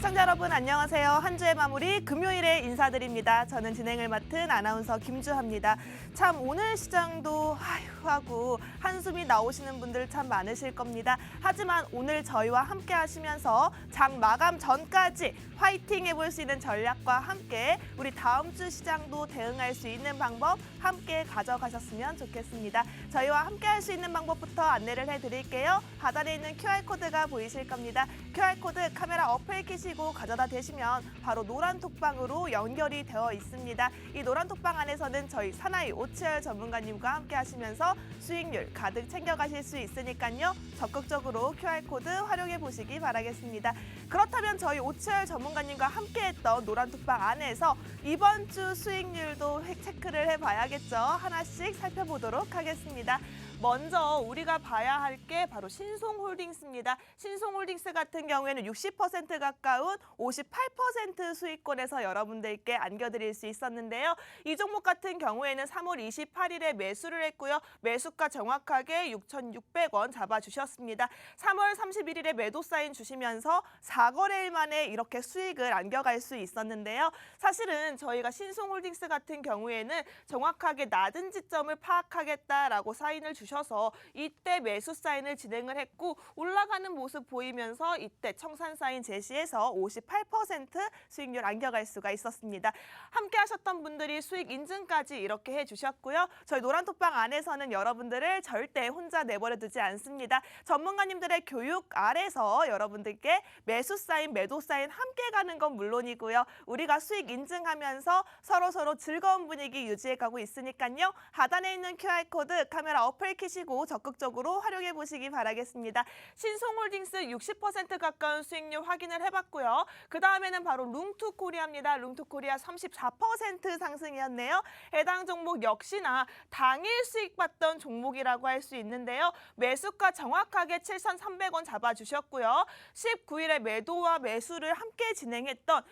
시청자 여러분 안녕하세요. 한 주의 마무리 금요일에 인사드립니다. 저는 진행을 맡은 아나운서 김주하입니다. 참 오늘 시장도 하고 한숨이 나오시는 분들 참 많으실 겁니다. 하지만 오늘 저희와 함께 하시면서 장 마감 전까지 화이팅 해볼 수 있는 전략과 함께 우리 다음 주 시장도 대응할 수 있는 방법 함께 가져가셨으면 좋겠습니다. 저희와 함께 할 수 있는 방법부터 안내를 해드릴게요. 하단에 있는 QR코드가 보이실 겁니다. QR코드 카메라 어플 키시고 가져다 대시면 바로 노란 톡방으로 연결이 되어 있습니다. 이 노란 톡방 안에서는 저희 사나이 오치열 전문가님과 함께 하시면서 수익률 가득 챙겨가실 수 있으니까요. 적극적으로 QR코드 활용해 보시기 바라겠습니다. 그렇다면 저희 오치열 전문가님과 함께했던 노란 톡방 안에서 이번 주 수익률도 체크를 해봐야겠죠. 하나씩 살펴보도록 하겠습니다. 먼저 우리가 봐야 할 게 바로 신송홀딩스입니다. 신송홀딩스 같은 경우에는 60% 가까운 58% 수익권에서 여러분들께 안겨드릴 수 있었는데요. 이 종목 같은 경우에는 3월 28일에 매수를 했고요. 매수가 정확하게 6,600원 잡아주셨습니다. 3월 31일에 매도 사인 주시면서 4거래일 만에 이렇게 수익을 안겨갈 수 있었는데요. 사실은 저희가 신송홀딩스 같은 경우에는 정확하게 낮은 지점을 파악하겠다라고 사인을 주셔서 이때 매수 사인을 진행을 했고 올라가는 모습 보이면서 이때 청산 사인 제시해서 58% 수익률 안겨갈 수가 있었습니다. 함께 하셨던 분들이 수익 인증까지 이렇게 해주셨고요. 저희 노란톡방 안에서는 여러분들을 절대 혼자 내버려 두지 않습니다. 전문가님들의 교육 아래서 여러분들께 매수 사인, 매도 사인 함께 가는 건 물론이고요. 우리가 수익 인증하면서 서로 즐거운 분위기 유지해가고 있으니까요. 하단에 있는 QR코드 카메라 어플 키시고 적극적으로 활용해 보시기 바라겠습니다. 신송홀딩스 60% 가까운 수익률 확인을 해봤고요. 그 다음에는 바로 룽투코리아입니다. 룽투코리아 34% 상승이었네요. 해당 종목 역시나 당일 수익 봤던 종목이라고 할 수 있는데요. 매수가 정확하게 7,300원 잡아주셨고요. 19일에 매도와 매수를 함께 진행했던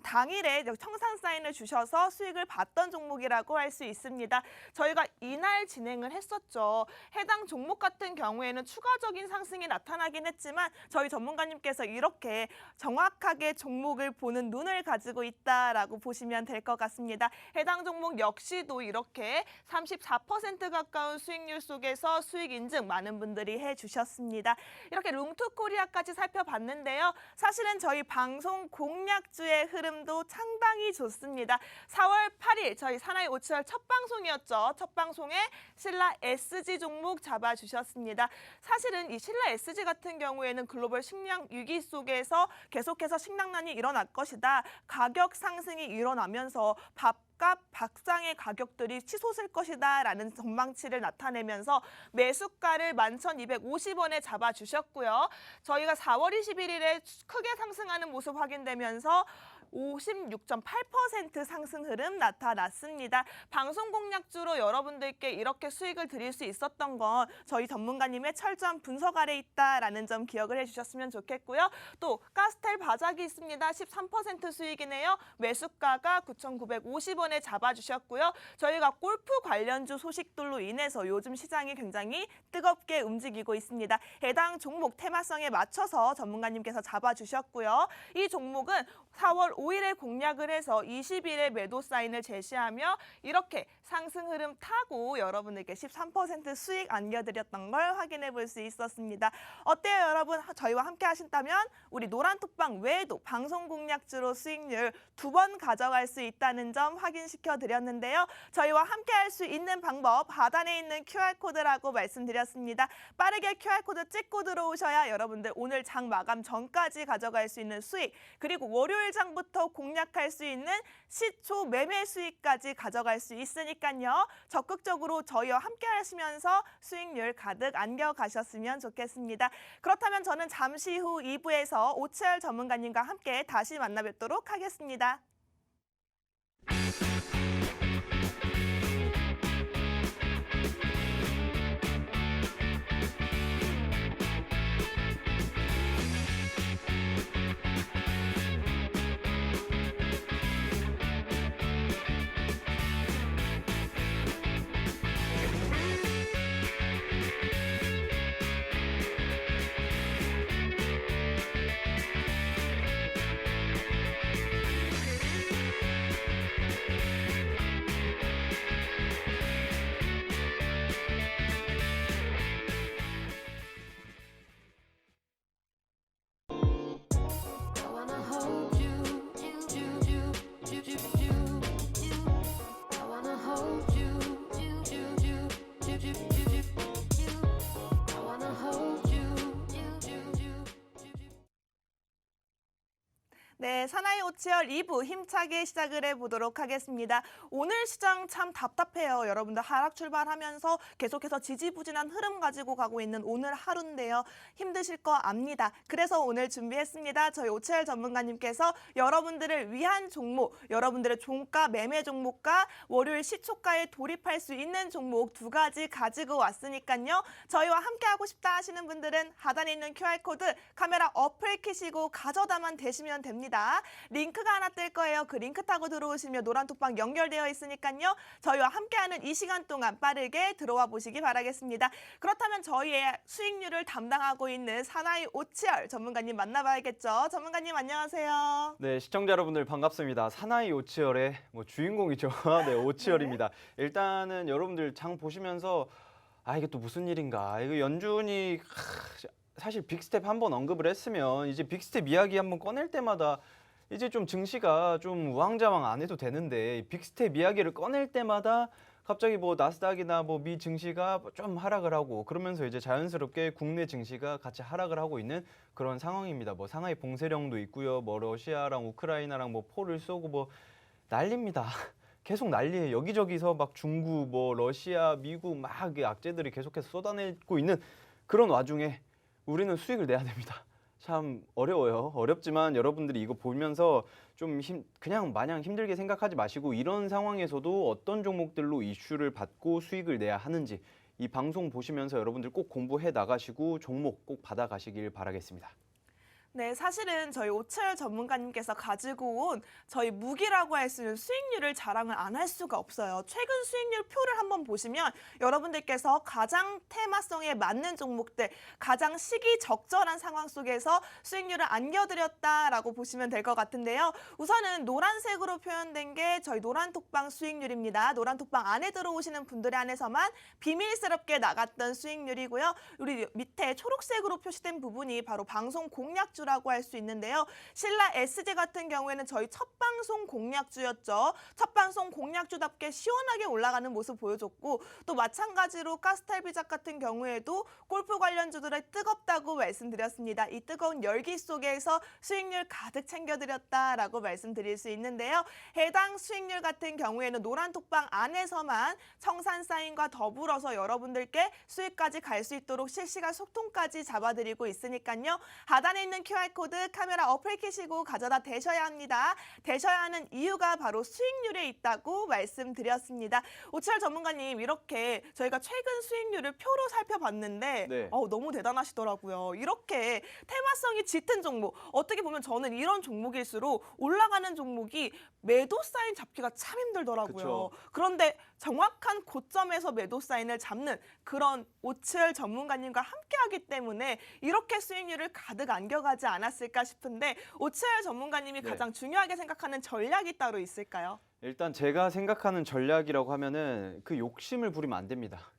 당일에 청산 사인을 주셔서 수익을 봤던 종목이라고 할 수 있습니다. 저희가 이날 진행을 했었죠. 해당 종목 같은 경우에는 추가적인 상승이 나타나긴 했지만 저희 전문가님께서 이렇게 정확하게 종목을 보는 눈을 가지고 있다라고 보시면 될 것 같습니다. 해당 종목 역시도 이렇게 34% 가까운 수익률 속에서 수익 인증 많은 분들이 해주셨습니다. 이렇게 룽투코리아까지 살펴봤는데요. 사실은 저희 방송 공략주의 흐름도 상당히 좋습니다. 4월 8일 저희 사나이 오치열 첫 방송이었죠. 첫 방송에 신라 SG 종목 잡아주셨습니다. 사실은 이 신라 SG 같은 경우에는 글로벌 식량 위기 속에서 계속해서 식량난이 일어날 것이다. 가격 상승이 일어나면서 밥값, 밥상의 가격들이 치솟을 것이다 라는 전망치를 나타내면서 매수가를 11,250원에 잡아주셨고요. 저희가 4월 21일에 크게 상승하는 모습 확인되면서 56.8% 상승 흐름 나타났습니다. 방송 공략주로 여러분들께 이렇게 수익을 드릴 수 있었던 건 저희 전문가님의 철저한 분석 아래 있다라는 점 기억을 해주셨으면 좋겠고요. 또 가스텔 바작이 있습니다. 13% 수익이네요. 매수가가 9,950원에 잡아주셨고요. 저희가 골프 관련주 소식들로 인해서 요즘 시장이 굉장히 뜨겁게 움직이고 있습니다. 해당 종목 테마성에 맞춰서 전문가님께서 잡아주셨고요. 이 종목은 4월 5일에 공략을 해서 20일에 매도 사인을 제시하며 이렇게 상승 흐름 타고 여러분에게 13% 수익 안겨드렸던 걸 확인해 볼 수 있었습니다. 어때요 여러분? 저희와 함께 하신다면 우리 노란톡방 외에도 방송 공략주로 수익률 2번 가져갈 수 있다는 점 확인시켜 드렸는데요. 저희와 함께 할 수 있는 방법 하단에 있는 QR코드라고 말씀드렸습니다. 빠르게 QR코드 찍고 들어오셔야 여러분들 오늘 장 마감 전까지 가져갈 수 있는 수익 그리고 월요일 장부터 공략할 수 있는 시초 매매 수익까지 가져갈 수 있으니까요. 적극적으로 저희와 함께 하시면서 수익률 가득 안겨가셨으면 좋겠습니다. 그렇다면 저는 잠시 후 2부에서 오치열 전문가님과 함께 다시 만나 뵙도록 하겠습니다. 네, 사나이 오치열 2부 힘차게 시작을 해보도록 하겠습니다. 오늘 시장 참 답답해요. 여러분들 하락 출발하면서 계속해서 지지부진한 흐름 가지고 가고 있는 오늘 하루인데요. 힘드실 거 압니다. 그래서 오늘 준비했습니다. 저희 오치열 전문가님께서 여러분들을 위한 종목, 여러분들의 종가 매매 종목과 월요일 시초가에 돌입할 수 있는 종목 두 가지 가지고 왔으니까요. 저희와 함께하고 싶다 하시는 분들은 하단에 있는 QR코드 카메라 어플 키시고 가져다만 되시면 됩니다. 링크가 하나 뜰 거예요. 그 링크 타고 들어오시면 노란톡방 연결되어 있으니까요. 저희와 함께하는 이 시간 동안 빠르게 들어와 보시기 바라겠습니다. 그렇다면 저희의 수익률을 담당하고 있는 사나이 오치열 전문가님 만나봐야겠죠. 전문가님 안녕하세요. 네, 시청자 여러분들 반갑습니다. 사나이 오치열의 주인공이죠. 네, 오치열입니다. 일단은 여러분들 장 보시면서 이게 또 무슨 일인가. 이거 연준이 사실 빅스텝 한번 언급을 했으면 이제 빅스텝 이야기 한번 꺼낼 때마다 이제 좀 증시가 좀 우왕좌왕 안 해도 되는데 빅스텝 이야기를 꺼낼 때마다 갑자기 나스닥이나 미 증시가 좀 하락을 하고 그러면서 이제 자연스럽게 국내 증시가 같이 하락을 하고 있는 그런 상황입니다. 상하이 봉쇄령도 있고요. 러시아랑 우크라이나랑 포를 쏘고 난립니다. 계속 난리예요. 여기저기서 중국, 러시아, 미국 악재들이 계속해서 쏟아내고 있는 그런 와중에 우리는 수익을 내야 됩니다. 참 어려워요. 어렵지만 여러분들이 이거 보면서 좀 그냥 마냥 힘들게 생각하지 마시고 이런 상황에서도 어떤 종목들로 이슈를 받고 수익을 내야 하는지 이 방송 보시면서 여러분들 꼭 공부해 나가시고 종목 꼭 받아가시길 바라겠습니다. 네, 사실은 저희 오치열 전문가님께서 가지고 온 저희 무기라고 할 수 있는 수익률을 자랑을 안 할 수가 없어요. 최근 수익률 표를 한번 보시면 여러분들께서 가장 테마성에 맞는 종목들, 가장 시기적절한 상황 속에서 수익률을 안겨드렸다라고 보시면 될 것 같은데요. 우선은 노란색으로 표현된 게 저희 노란톡방 수익률입니다. 노란톡방 안에 들어오시는 분들에 한해서만 비밀스럽게 나갔던 수익률이고요. 우리 밑에 초록색으로 표시된 부분이 바로 방송 공략주 라고 할 수 있는데요. 신라 SG 같은 경우에는 저희 첫 방송 공략주였죠. 첫 방송 공략주답게 시원하게 올라가는 모습 보여줬고 또 마찬가지로 가스탈비작 같은 경우에도 골프 관련주들의 뜨겁다고 말씀드렸습니다. 이 뜨거운 열기 속에서 수익률 가득 챙겨드렸다라고 말씀드릴 수 있는데요. 해당 수익률 같은 경우에는 노란톡방 안에서만 청산 사인과 더불어서 여러분들께 수익까지 갈 수 있도록 실시간 소통까지 잡아드리고 있으니까요. 하단에 있는 QR코드 카메라 어플 키시고 가져다 대셔야 합니다. 대셔야 하는 이유가 바로 수익률에 있다고 말씀드렸습니다. 오치열 전문가님 이렇게 저희가 최근 수익률을 표로 살펴봤는데 네. 너무 대단하시더라고요. 이렇게 테마성이 짙은 종목, 어떻게 보면 저는 이런 종목일수록 올라가는 종목이 매도 사인 잡기가 참 힘들더라고요. 그쵸. 그런데 정확한 고점에서 매도 사인을 잡는 그런 오치열 전문가님과 함께하기 때문에 이렇게 수익률을 가득 안겨가지 않았을까 싶은데 오치열 전문가님이 네. 가장 중요하게 생각하는 전략이 따로 있을까요? 일단 제가 생각하는 전략이라고 하면은 그 욕심을 부리면 안 됩니다.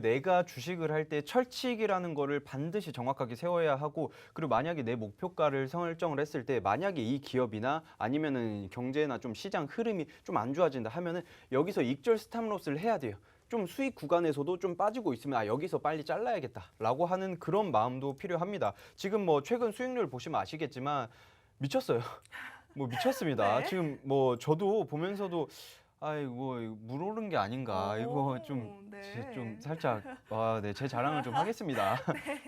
내가 주식을 할 때 철칙이라는 거를 반드시 정확하게 세워야 하고 그리고 만약에 내 목표가를 설정을 했을 때 만약에 이 기업이나 아니면은 경제나 좀 시장 흐름이 좀 안 좋아진다 하면은 여기서 익절 스탑로스를 해야 돼요. 좀 수익 구간에서도 좀 빠지고 있으면 여기서 빨리 잘라야겠다라고 하는 그런 마음도 필요합니다. 지금 최근 수익률 보시면 아시겠지만 미쳤어요. 미쳤습니다. 네. 지금 저도 보면서도 이거 물 오른 게 아닌가. 이거 좀 네. 살짝 네, 제 자랑을 좀 하겠습니다.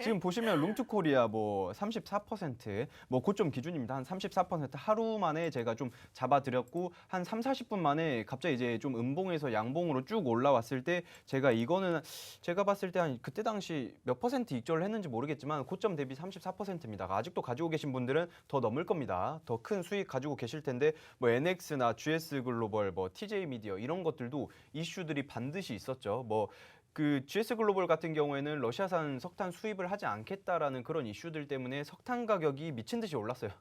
지금 보시면 룽투코리아 34% 고점 기준입니다. 한 34% 하루 만에 제가 좀 잡아드렸고 한 3, 40분 만에 갑자기 이제 좀 음봉에서 양봉으로 쭉 올라왔을 때 이거는 제가 봤을 때 한 그때 당시 몇 퍼센트 익절을 했는지 모르겠지만 고점 대비 34%입니다. 아직도 가지고 계신 분들은 더 넘을 겁니다. 더 큰 수익 가지고 계실 텐데 NX나 GS 글로벌 TJ 미디어 이런 것들도 이슈들이 반드시 있었죠. GS 글로벌 같은 경우에는 러시아산 석탄 수입을 하지 않겠다라는 그런 이슈들 때문에 석탄 가격이 미친 듯이 올랐어요.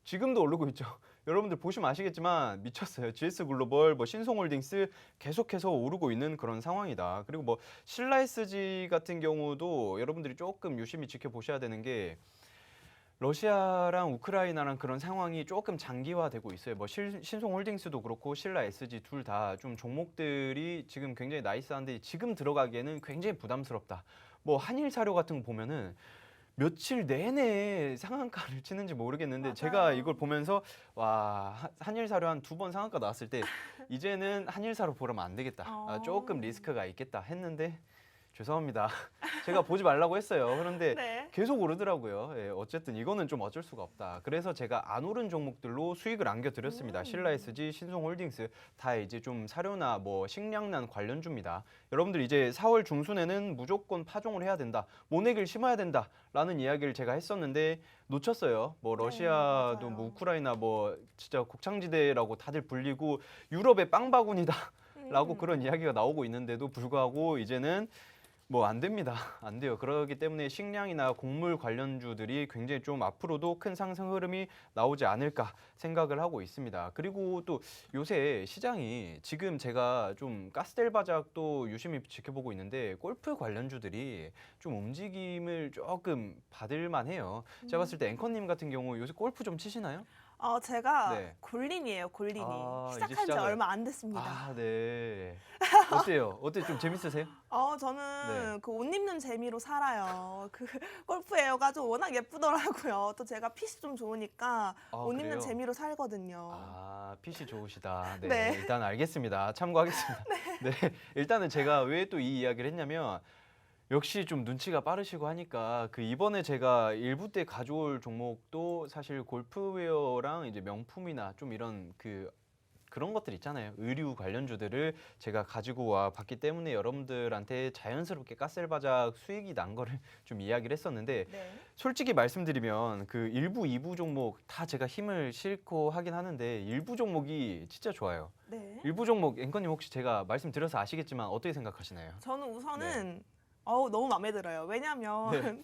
지금도 오르고 있죠. 여러분들 보시면 아시겠지만 미쳤어요. GS 글로벌, 신송홀딩스 계속해서 오르고 있는 그런 상황이다. 그리고 신라 SG 같은 경우도 여러분들이 조금 유심히 지켜보셔야 되는 게 러시아랑 우크라이나랑 그런 상황이 조금 장기화되고 있어요. 신송홀딩스도 그렇고 신라 SG 둘 다 좀 종목들이 지금 굉장히 나이스한데 지금 들어가기에는 굉장히 부담스럽다. 한일사료 같은 거 보면은 며칠 내내 상한가를 치는지 모르겠는데 맞아요. 제가 이걸 보면서 와 한일사로 한 2번 상한가 나왔을 때 이제는 한일사로 보려면 안 되겠다. 조금 리스크가 있겠다 했는데 죄송합니다. 제가 보지 말라고 했어요. 그런데 네. 계속 오르더라고요. 예, 어쨌든 이거는 좀 어쩔 수가 없다. 그래서 제가 안 오른 종목들로 수익을 안겨드렸습니다. 신라SG, 신송홀딩스 다 이제 좀 사료나 뭐 식량난 관련주입니다. 여러분들 이제 4월 중순에는 무조건 파종을 해야 된다. 모내기를 심어야 된다라는 이야기를 제가 했었는데 놓쳤어요. 뭐 러시아도 맞아요. 뭐 우크라이나 뭐 진짜 곡창지대라고 다들 불리고 유럽의 빵바구니다. 라고 그런 이야기가 나오고 있는데도 불구하고 이제는 뭐 안 됩니다. 안 돼요. 그렇기 때문에 식량이나 곡물 관련주들이 굉장히 좀 앞으로도 큰 상승 흐름이 나오지 않을까 생각을 하고 있습니다. 그리고 또 요새 시장이 지금 제가 좀 가스텔 바작도 유심히 지켜보고 있는데 골프 관련주들이 좀 움직임을 조금 받을 만해요. 제가 봤을 때 앵커님 같은 경우 요새 골프 좀 치시나요? 제가 네. 골린이에요, 골린이. 이제 시작한 지 시작을. 얼마 안 됐습니다. 아, 네. 어때요? 어때 좀 재밌으세요? 저는 네. 그 옷 입는 재미로 살아요. 그 골프 에어가 좀 워낙 예쁘더라고요. 또 제가 핏이 좀 좋으니까 아, 옷 입는 그래요? 재미로 살거든요. 아, 핏이 좋으시다. 네, 네. 일단 알겠습니다. 참고하겠습니다. 네, 일단은 제가 왜 또 이 이야기를 했냐면 역시 좀 눈치가 빠르시고 하니까 그 이번에 제가 일부 때 가져올 종목도 사실 골프웨어랑 이제 명품이나 좀 이런 그런 것들 있잖아요. 의류 관련주들을 제가 가지고 와 봤기 때문에 여러분들한테 자연스럽게 가셀바작 수익이 난 거를 좀 이야기를 했었는데 네. 솔직히 말씀드리면 그 일부, 2부 종목 다 제가 힘을 싣고 하긴 하는데 일부 종목이 진짜 좋아요. 네. 일부 종목 앵커님 혹시 제가 말씀드려서 아시겠지만 어떻게 생각하시나요? 저는 우선은 너무 마음에 들어요. 왜냐면 네.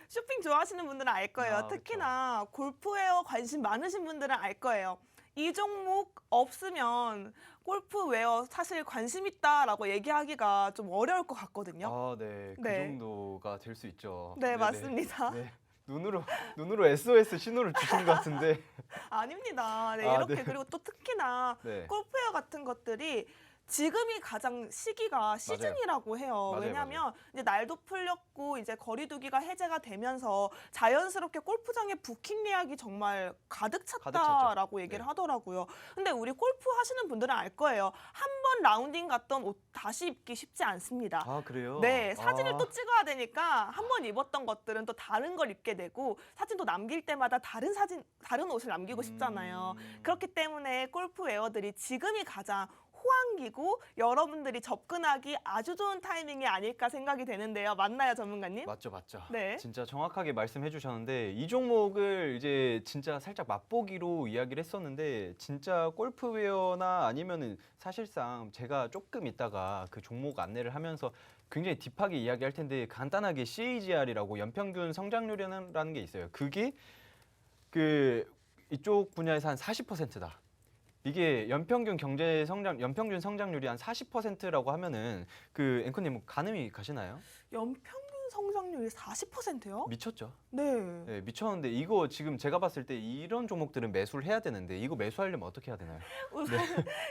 쇼핑 좋아하시는 분들은 알 거예요. 아, 특히나 골프웨어 관심 많으신 분들은 알 거예요. 이 종목 없으면 골프웨어 사실 관심 있다라고 얘기하기가 좀 어려울 것 같거든요. 아, 네. 그 네. 정도가 될 수 있죠. 네, 네네. 맞습니다. 네. 눈으로 SOS 신호를 주신 것 같은데. 아닙니다. 네, 아, 이렇게 네. 그리고 또 특히나 네. 골프웨어 같은 것들이 지금이 가장 시기가 시즌이라고 해요. 맞아요, 왜냐하면 이제 날도 풀렸고 이제 거리두기가 해제가 되면서 자연스럽게 골프장에 부킹 예약이 정말 가득 가득 찼다라고 찼죠. 얘기를 네. 하더라고요. 근데 우리 골프 하시는 분들은 알 거예요. 한 번 라운딩 갔던 옷 다시 입기 쉽지 않습니다. 아, 그래요? 네, 사진을 아, 또 찍어야 되니까 한 번 입었던 것들은 또 다른 걸 입게 되고 사진도 남길 때마다 다른 옷을 남기고 싶잖아요. 그렇기 때문에 골프웨어들이 지금이 가장 호황기고 여러분들이 접근하기 아주 좋은 타이밍이 아닐까 생각이 되는데요. 맞나요, 전문가님? 맞죠, 맞죠. 네. 진짜 정확하게 말씀해 주셨는데 이 종목을 이제 진짜 살짝 맛보기로 이야기를 했었는데 진짜 골프웨어나 아니면은 사실상 제가 조금 있다가 그 종목 안내를 하면서 굉장히 딥하게 이야기할 텐데 간단하게 CAGR이라고 연평균 성장률이라는 게 있어요. 그게 이쪽 분야에서 한 40%다. 이게 연평균 성장률이 한 40%라고 하면은 그 앵커님 가늠이 가시나요? 연평균 성장률이 40%요? 미쳤죠. 네. 네, 미쳤는데 이거 지금 제가 봤을 때 이런 종목들은 매수를 해야 되는데 이거 매수하려면 어떻게 해야 되나요? 우선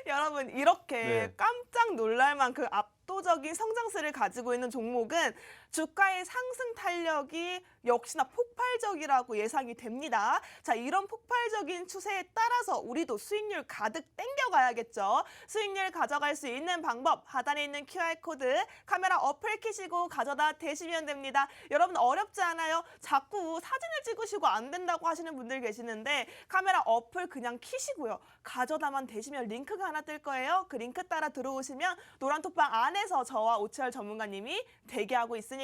여러분 이렇게 네. 깜짝 놀랄 만큼 압도적인 성장세를 가지고 있는 종목은 주가의 상승 탄력이 역시나 폭발적이라고 예상이 됩니다. 자, 이런 폭발적인 추세에 따라서 우리도 수익률 가득 땡겨가야겠죠. 수익률 가져갈 수 있는 방법 하단에 있는 QR코드 카메라 어플 키시고 가져다 대시면 됩니다. 여러분 어렵지 않아요? 자꾸 사진을 찍으시고 안 된다고 하시는 분들 계시는데 카메라 어플 그냥 키시고요. 가져다만 대시면 링크가 하나 뜰 거예요. 그 링크 따라 들어오시면 노란 톡방 안에서 저와 오치열 전문가님이 대기하고 있으니까요.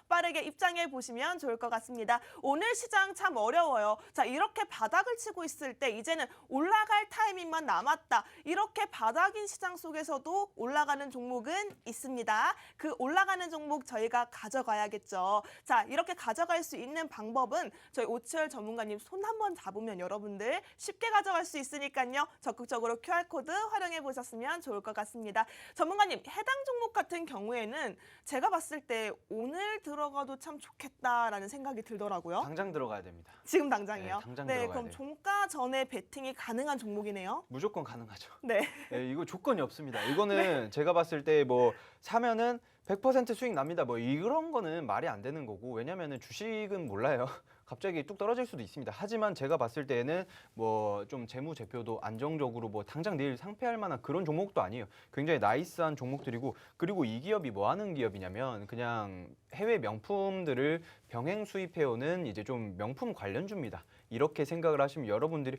빠르게 입장해 보시면 좋을 것 같습니다. 오늘 시장 참 어려워요. 자, 이렇게 바닥을 치고 있을 때 이제는 올라갈 타이밍만 남았다. 이렇게 바닥인 시장 속에서도 올라가는 종목은 있습니다. 그 올라가는 종목 저희가 가져가야겠죠. 자, 이렇게 가져갈 수 있는 방법은 저희 오치열 전문가님 손 한번 잡으면 여러분들 쉽게 가져갈 수 있으니까요. 적극적으로 QR코드 활용해 보셨으면 좋을 것 같습니다. 전문가님, 해당 종목 같은 경우에는 제가 봤을 때 오늘 들어가도 참 좋겠다라는 생각이 들더라고요. 당장 들어가야 됩니다. 지금 당장이요? 네, 당장 들어가야 그럼 돼요. 종가 전에 베팅이 가능한 종목이네요. 무조건 가능하죠. 네. 네, 이거 조건이 없습니다. 이거는 제가 봤을 때 뭐 사면은 100% 수익 납니다. 뭐 이런 거는 말이 안 되는 거고 왜냐면은 주식은 몰라요. 갑자기 뚝 떨어질 수도 있습니다. 하지만 제가 봤을 때는 뭐 좀 재무제표도 안정적으로 뭐 당장 내일 상폐할 만한 그런 종목도 아니에요. 굉장히 나이스한 종목들이고 그리고 이 기업이 뭐 하는 기업이냐면 그냥 해외 명품들을 병행 수입해오는 이제 좀 명품 관련주입니다. 이렇게 생각을 하시면 여러분들이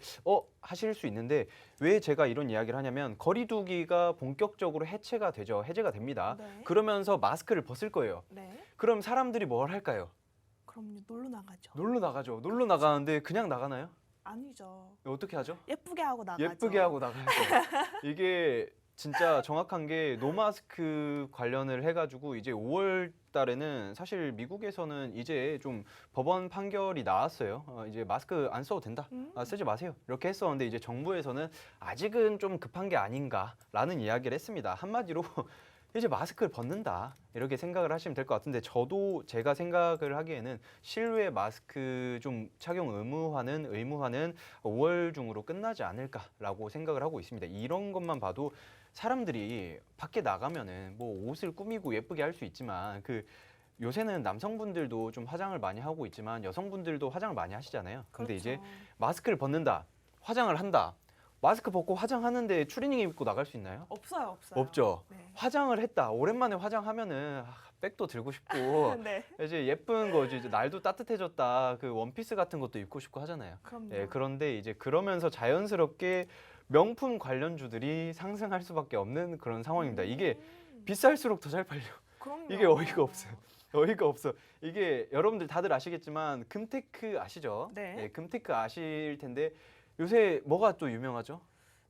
하실 수 있는데 왜 제가 이런 이야기를 하냐면 거리두기가 본격적으로 해체가 되죠. 해제가 됩니다. 네. 그러면서 마스크를 벗을 거예요. 네. 그럼 사람들이 뭘 할까요? 그럼요. 놀러 나가죠. 놀러 나가죠. 놀러 나가는데 그냥 나가나요? 아니죠. 어떻게 하죠? 예쁘게 하고 나가죠. 예쁘게 하고 나가야죠. 이게 진짜 정확한 게 노마스크 관련을 해가지고 이제 5월 달에는 사실 미국에서는 이제 좀 법원 판결이 나왔어요. 이제 마스크 안 써도 된다. 쓰지 마세요. 이렇게 했었는데 이제 정부에서는 아직은 좀 급한 게 아닌가라는 이야기를 했습니다. 한마디로 이제 마스크를 벗는다 이렇게 생각을 하시면 될 것 같은데 저도 제가 생각을 하기에는 실외 마스크 좀 착용 의무화는 5월 중으로 끝나지 않을까라고 생각을 하고 있습니다. 이런 것만 봐도 사람들이 밖에 나가면은 뭐 옷을 꾸미고 예쁘게 할 수 있지만 그 요새는 남성분들도 좀 화장을 많이 하고 있지만 여성분들도 화장을 많이 하시잖아요. 근데 이제 그렇죠. 마스크를 벗는다, 화장을 한다. 마스크 벗고 화장하는데 추리닝 입고 나갈 수 있나요? 없어요. 없어요. 없죠. 네. 화장을 했다. 오랜만에 화장하면은 백도 들고 싶고 네. 이제 예쁜 거지. 이제 날도 따뜻해졌다. 그 원피스 같은 것도 입고 싶고 하잖아요. 그럼요. 예, 그런데 이제 그러면서 자연스럽게 명품 관련주들이 상승할 수밖에 없는 그런 상황입니다. 이게 비쌀수록 더 잘 팔려. 그럼요. 이게 어이가 없어요. 어이가 없어. 이게 여러분들 다들 아시겠지만 금테크 아시죠? 네. 예, 금테크 아실 텐데 요새 뭐가 또 유명하죠?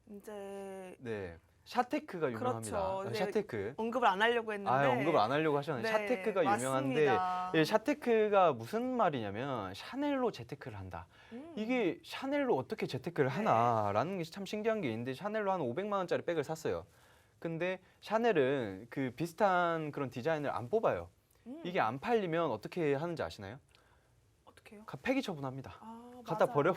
이제 네, 샤테크가 유명합니다. 그렇죠. 네. 샤테크. 언급을 안 하려고 했는데. 언급을 안 하려고 하셨는데 네, 샤테크가 유명한데 맞습니다. 예, 샤테크가 무슨 말이냐면 샤넬로 재테크를 한다. 이게 샤넬로 어떻게 재테크를 네. 하나라는 게 참 신기한 게 있는데 샤넬로 한 500만 원짜리 백을 샀어요. 근데 샤넬은 그 비슷한 그런 디자인을 안 뽑아요. 이게 안 팔리면 어떻게 하는지 아시나요? 어떻게 해요? 폐기 처분합니다. 아, 갖다 맞아요.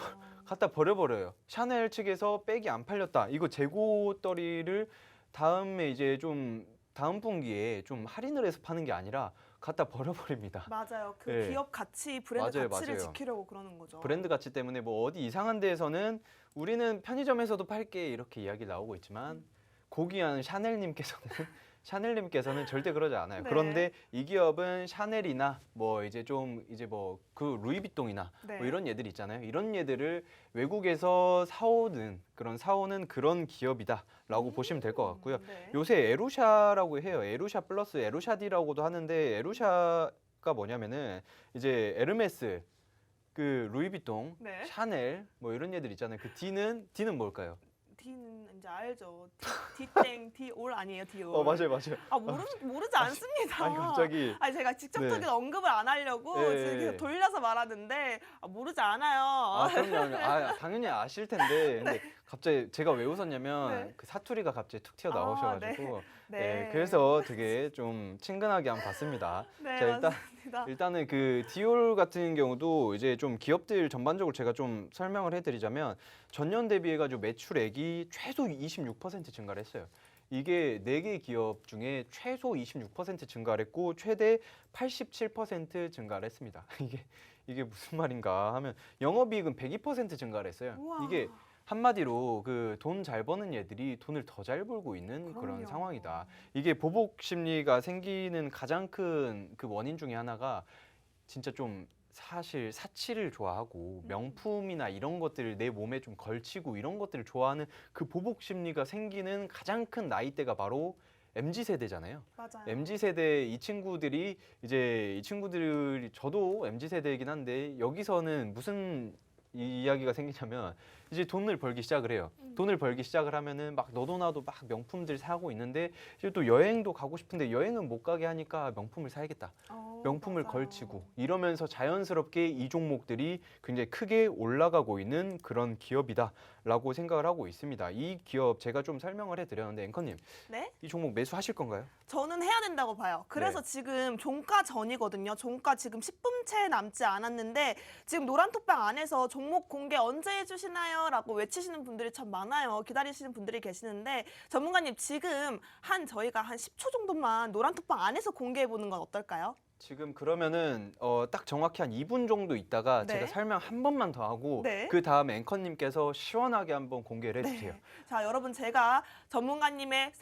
갖다 버려버려요. 샤넬 측에서 백이 안 팔렸다. 이거 재고떨이를 다음에 이제 좀 다음 분기에 좀 할인을 해서 파는 게 아니라 갖다 버려버립니다. 맞아요. 그 네. 기업 가치, 브랜드 맞아요, 가치를 맞아요. 지키려고 그러는 거죠. 브랜드 가치 때문에 뭐 어디 이상한 데에서는 우리는 편의점에서도 팔게 이렇게 이야기 나오고 있지만 고귀한 샤넬님께서는 절대 그러지 않아요. 네. 그런데 이 기업은 샤넬이나 뭐 이제 좀 이제 뭐 그 루이비통이나 네. 뭐 이런 얘들 있잖아요. 이런 얘들을 외국에서 사오는 그런 기업이다라고 보시면 될 것 같고요. 네. 요새 에루샤라고 해요. 에루샤 플러스 에루샤디라고도 하는데 에루샤가 뭐냐면은 이제 에르메스 그 루이비통, 네. 샤넬 뭐 이런 얘들 있잖아요. 그 D는 뭘까요? D는 이제 알죠. D땡, D올 아니에요, D올. 맞아요. 아, 모르지 않습니다. 아니 갑자기 아니 제가 직접적인 네. 언급을 안 하려고 네. 지금 계속 돌려서 말하는데 모르지 않아요. 그럼요. 당연히 아실 텐데 근데 갑자기 제가 왜 웃었냐면 네. 그 사투리가 갑자기 툭 튀어 나오셔가지고 네. 그래서 되게 좀 친근하게 한번 봤습니다. 네, 자, 맞습니다. 일단은 그 디올 같은 경우도 이제 좀 기업들 전반적으로 제가 좀 설명을 해드리자면 전년 대비해가지고 매출액이 최소 26% 증가를 했어요. 이게 4개 기업 중에 최소 26% 증가를 했고 최대 87% 증가를 했습니다. 이게 무슨 말인가 하면 영업이익은 102% 증가를 했어요. 우와. 이게 한마디로 그 돈 잘 버는 얘들이 돈을 더 잘 벌고 있는 그런 그럼요. 상황이다. 이게 보복 심리가 생기는 가장 큰 그 원인 중에 하나가 진짜 좀 사실 사치를 좋아하고 명품이나 이런 것들을 내 몸에 좀 걸치고 이런 것들을 좋아하는 그 보복 심리가 생기는 가장 큰 나이대가 바로 MZ 세대잖아요. 맞아요. MZ 세대 이 친구들이 저도 MZ 세대이긴 한데 여기서는 무슨 이야기가 생기냐면 이제 돈을 벌기 시작을 해요. 돈을 벌기 시작을 하면은 막 너도 나도 막 명품들 사고 있는데 이제 또 여행도 가고 싶은데 여행은 못 가게 하니까 명품을 사야겠다. 명품을 맞아요. 걸치고 이러면서 자연스럽게 이 종목들이 굉장히 크게 올라가고 있는 그런 기업이다라고 생각을 하고 있습니다. 이 기업 제가 좀 설명을 해드렸는데 앵커님 네? 이 종목 매수하실 건가요? 저는 해야 된다고 봐요. 그래서 네. 지금 종가 전이거든요. 종가 지금 10분 채 남지 않았는데 지금 노란톡방 안에서 종가 종목 공개 언제 해주시나요? 라고 외치시는 분들이 참 많아요. 기다리시는 분들이 계시는데 전문가님 지금 저희가 한 10초 정도만 노란톡방 안에서 공개해보는 건 어떨까요? 지금 그러면은 딱 정확히 한 2분 정도 있다가 네. 제가 설명 한 번만 더 하고 네. 그 다음에 앵커님께서 시원하게 한번 공개를 해주세요. 네. 자, 여러분 제가 전문가님의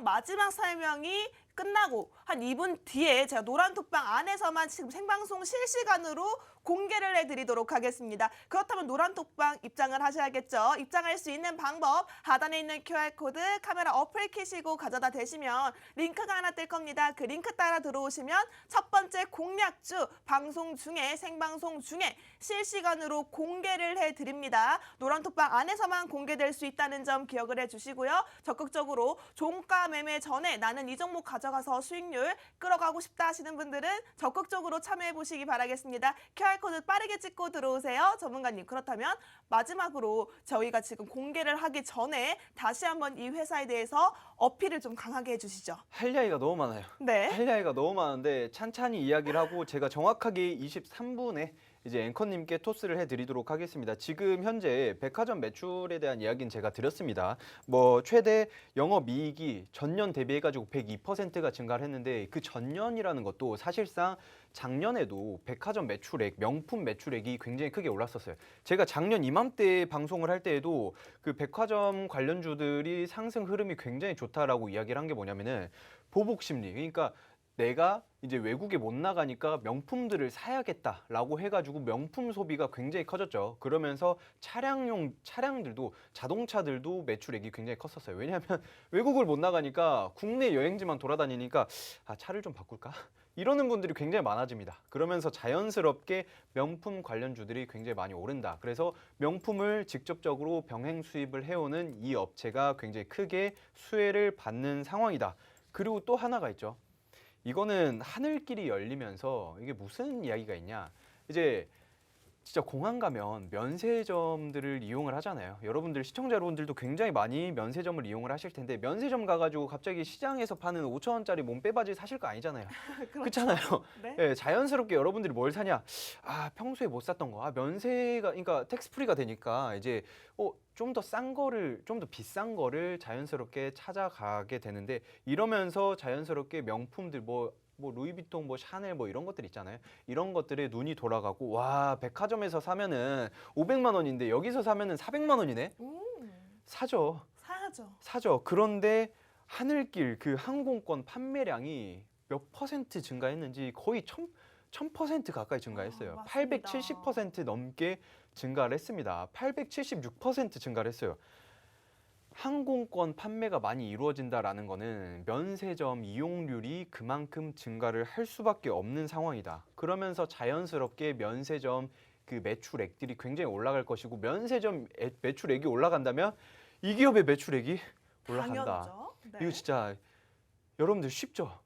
마지막 설명이 끝나고 한 2분 뒤에 제가 노란톡방 안에서만 지금 생방송 실시간으로 공개를 해드리도록 하겠습니다. 그렇다면 노란톡방 입장을 하셔야겠죠. 입장할 수 있는 방법 하단에 있는 QR코드 카메라 어플 켜시고 가져다 대시면 링크가 하나 뜰 겁니다. 그 링크 따라 들어오시면 첫 번째 공략주 방송 중에 생방송 중에 실시간으로 공개를 해드립니다. 노란톡방 안에서만 공개될 수 있다는 점 기억을 해주시고요. 적극적으로 종가 매매 전에 나는 이 종목 가져가서 수익률 끌어가고 싶다 하시는 분들은 적극적으로 참여해 보시기 바라겠습니다. QR코드 빠르게 찍고 들어오세요. 전문가님, 그렇다면 마지막으로 저희가 지금 공개를 하기 전에 다시 한번 이 회사에 대해서 어필을 좀 강하게 해주시죠. 할 이야기가 너무 많아요. 네. 할 이야기가 너무 많은데 찬찬히 이야기를 하고 제가 정확하게 23분에 이제 앵커님께 토스를 해드리도록 하겠습니다. 지금 현재 백화점 매출에 대한 이야기는 제가 드렸습니다. 뭐 최대 영업이익이 전년 대비해가지고 102%가 증가를 했는데 그 전년이라는 것도 사실상 작년에도 백화점 매출액, 명품 매출액이 굉장히 크게 올랐었어요. 제가 작년 이맘때 방송을 할 때에도 그 백화점 관련주들이 상승 흐름이 굉장히 좋다라고 이야기를 한 게 뭐냐면은 보복 심리. 그러니까 내가 이제 외국에 못 나가니까 명품들을 사야겠다라고 해가지고 명품 소비가 굉장히 커졌죠. 그러면서 차량들도 자동차들도 매출액이 굉장히 컸었어요. 왜냐하면 외국을 못 나가니까 국내 여행지만 돌아다니니까 차를 좀 바꿀까? 이러는 분들이 굉장히 많아집니다. 그러면서 자연스럽게 명품 관련주들이 굉장히 많이 오른다. 그래서 명품을 직접적으로 병행 수입을 해오는 이 업체가 굉장히 크게 수혜를 받는 상황이다. 그리고 또 하나가 있죠. 이거는 하늘길이 열리면서 이게 무슨 이야기가 있냐. 이제 진짜 공항 가면 면세점들을 이용을 하잖아요. 여러분들 시청자 여러분들도 굉장히 많이 면세점을 이용을 하실 텐데 면세점 가가지고 갑자기 시장에서 파는 5,000원짜리 몸빼바지 사실 거 아니잖아요. 그렇잖아요. 네. 네, 자연스럽게 여러분들이 뭘 사냐? 평소에 못 샀던 거. 면세가 그러니까 텍스프리가 되니까 이제 좀 더 싼 거를 좀 더 비싼 거를 자연스럽게 찾아가게 되는데 이러면서 자연스럽게 명품들 뭐 루이비통, 샤넬 이런 것들 있잖아요. 이런 것들에 눈이 돌아가고 와 백화점에서 사면은 500만 원인데 여기서 사면은 400만 원이네. 사죠. 사야죠. 그런데 하늘길 그 항공권 판매량이 몇 퍼센트 증가했는지 거의 1000% 가까이 증가했어요. 맞습니다. 870% 넘게 증가를 했습니다. 876% 증가를 했어요. 항공권 판매가 많이 이루어진다라는 거는 면세점 이용률이 그만큼 증가를 할 수밖에 없는 상황이다. 그러면서 자연스럽게 면세점 그 매출액들이 굉장히 올라갈 것이고 면세점 매출액이 올라간다면 이 기업의 매출액이 올라간다. 당연하죠. 네. 이거 진짜 여러분들 쉽죠?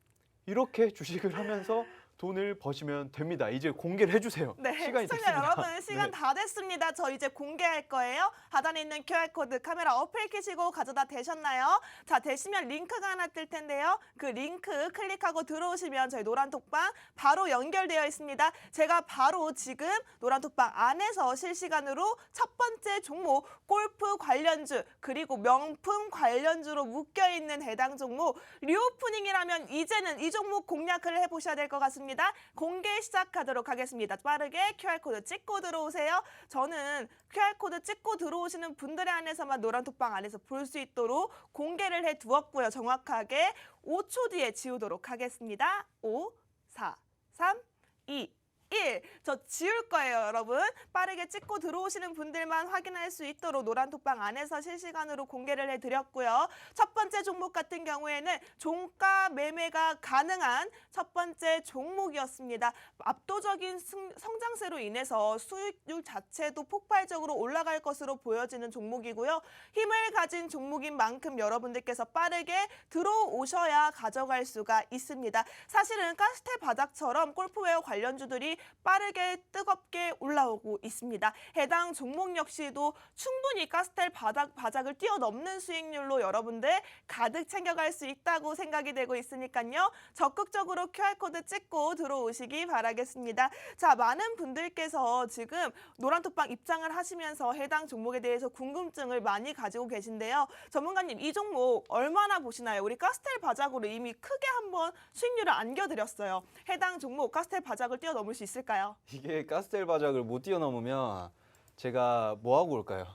이렇게 주식을 하면서 돈을 버시면 됩니다. 이제 공개를 해주세요. 네, 시간이 시청자 됐습니다. 여러분 시간 네. 다 됐습니다. 저 이제 공개할 거예요. 하단에 있는 QR코드 카메라 어플 켜시고 가져다 대셨나요? 자, 대시면 링크가 하나 뜰 텐데요. 그 링크 클릭하고 들어오시면 저희 노란톡방 바로 연결되어 있습니다. 제가 바로 지금 노란톡방 안에서 실시간으로 첫 번째 종목 골프 관련주 그리고 명품 관련주로 묶여있는 해당 종목 리오프닝이라면 이제는 이 종목 공략을 해보셔야 될 것 같습니다. 공개 시작하도록 하겠습니다. 빠르게 QR코드 찍고 들어오세요. 저는 QR코드 찍고 들어오시는 분들에 한해서만 노란톡방 안에서 볼 수 있도록 공개를 해두었고요. 정확하게 5초 뒤에 지우도록 하겠습니다. 5, 4, 3, 2, 1. 저 지울 거예요, 여러분. 빠르게 찍고 들어오시는 분들만 확인할 수 있도록 노란톡방 안에서 실시간으로 공개를 해드렸고요. 첫 번째 종목 같은 경우에는 종가 매매가 가능한 첫 번째 종목이었습니다. 압도적인 성장세로 인해서 수익률 자체도 폭발적으로 올라갈 것으로 보여지는 종목이고요. 힘을 가진 종목인 만큼 여러분들께서 빠르게 들어오셔야 가져갈 수가 있습니다. 사실은 가스테 바닥처럼 골프웨어 관련주들이 빠르게 뜨겁게 올라오고 있습니다. 해당 종목 역시도 충분히 가스텔 바닥을 뛰어넘는 수익률로 여러분들 가득 챙겨갈 수 있다고 생각이 되고 있으니까요. 적극적으로 QR코드 찍고 들어오시기 바라겠습니다. 자, 많은 분들께서 지금 노란톡방 입장을 하시면서 해당 종목에 대해서 궁금증을 많이 가지고 계신데요. 전문가님, 이 종목 얼마나 보시나요? 우리 가스텔 바닥으로 이미 크게 한번 수익률을 안겨드렸어요. 해당 종목 가스텔 바닥을 뛰어넘을 수 있을까요? 이게 가스텔 바닥을 못 뛰어넘으면 제가 뭐 하고 올까요?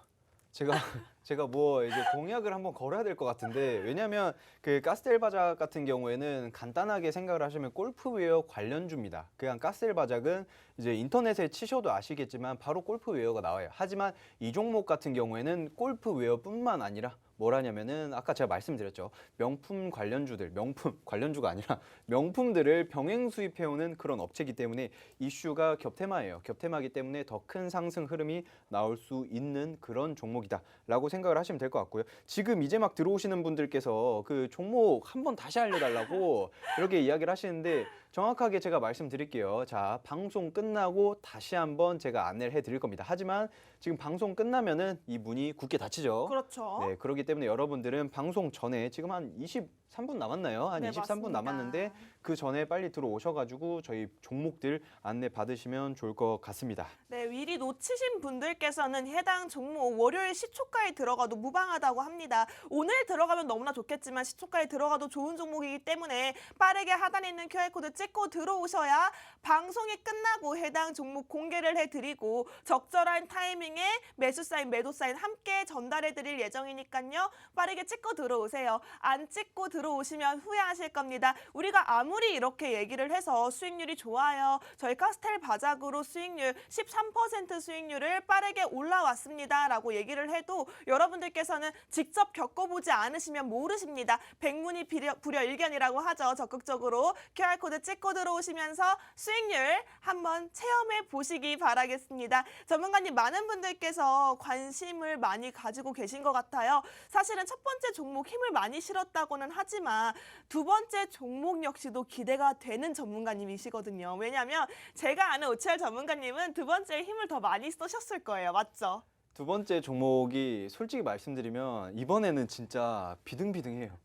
제가 뭐 이제 공약을 한번 걸어야 될 것 같은데, 왜냐하면 그 가스텔 바닥 같은 경우에는 간단하게 생각을 하시면 골프웨어 관련주입니다. 그냥 가스텔 바닥은 이제 인터넷에 치셔도 아시겠지만 바로 골프웨어가 나와요. 하지만 이 종목 같은 경우에는 골프웨어뿐만 아니라 뭘 하냐면은 아까 제가 말씀드렸죠. 명품 관련주들, 명품 관련주가 아니라 명품들을 병행 수입해오는 그런 업체이기 때문에 이슈가 겹테마예요. 겹테마이기 때문에 더 큰 상승 흐름이 나올 수 있는 그런 종목이다라고 생각을 하시면 될 것 같고요. 지금 이제 막 들어오시는 분들께서 그 종목 한번 다시 알려달라고 이렇게 이야기를 하시는데, 정확하게 제가 말씀드릴게요. 자, 방송 끝나고 다시 한번 제가 안내를 해드릴 겁니다. 하지만 지금 방송 끝나면은 이 문이 굳게 닫히죠. 그렇죠. 네, 그렇기 때문에 여러분들은 방송 전에 지금 한 23분 남았나요? 한 네, 23분 맞습니다. 남았는데 그 전에 빨리 들어오셔가지고 저희 종목들 안내 받으시면 좋을 것 같습니다. 네, 미리 놓치신 분들께서는 해당 종목 월요일 시초가에 들어가도 무방하다고 합니다. 오늘 들어가면 너무나 좋겠지만 시초가에 들어가도 좋은 종목이기 때문에 빠르게 하단에 있는 QR코드 찍고 들어오셔야 방송이 끝나고 해당 종목 공개를 해드리고 적절한 타이밍에 매수 사인, 매도 사인 함께 전달해드릴 예정이니까요. 빠르게 찍고 들어오세요. 안 찍고 들어오시면 후회하실 겁니다. 우리가 아무리 이렇게 얘기를 해서 수익률이 좋아요. 저희 카스텔 바닥으로 수익률 13% 수익률을 빠르게 올라왔습니다. 라고 얘기를 해도 여러분들께서는 직접 겪어보지 않으시면 모르십니다. 백문이 불여일견이라고 하죠. 적극적으로 QR코드 찍고 들어오시면서 수익률 한번 체험해 보시기 바라겠습니다. 전문가님, 많은 분들께서 관심을 많이 가지고 계신 것 같아요. 사실은 첫 번째 종목 힘을 많이 실었다고는 하지만 두 번째 종목 역시도 기대가 되는 전문가님이시거든요. 왜냐하면 제가 아는 OCR 전문가님은 두 번째 힘을 더 많이 쏘셨을 거예요. 맞죠? 두 번째 종목이 솔직히 말씀드리면 이번에는 진짜 비등비등해요.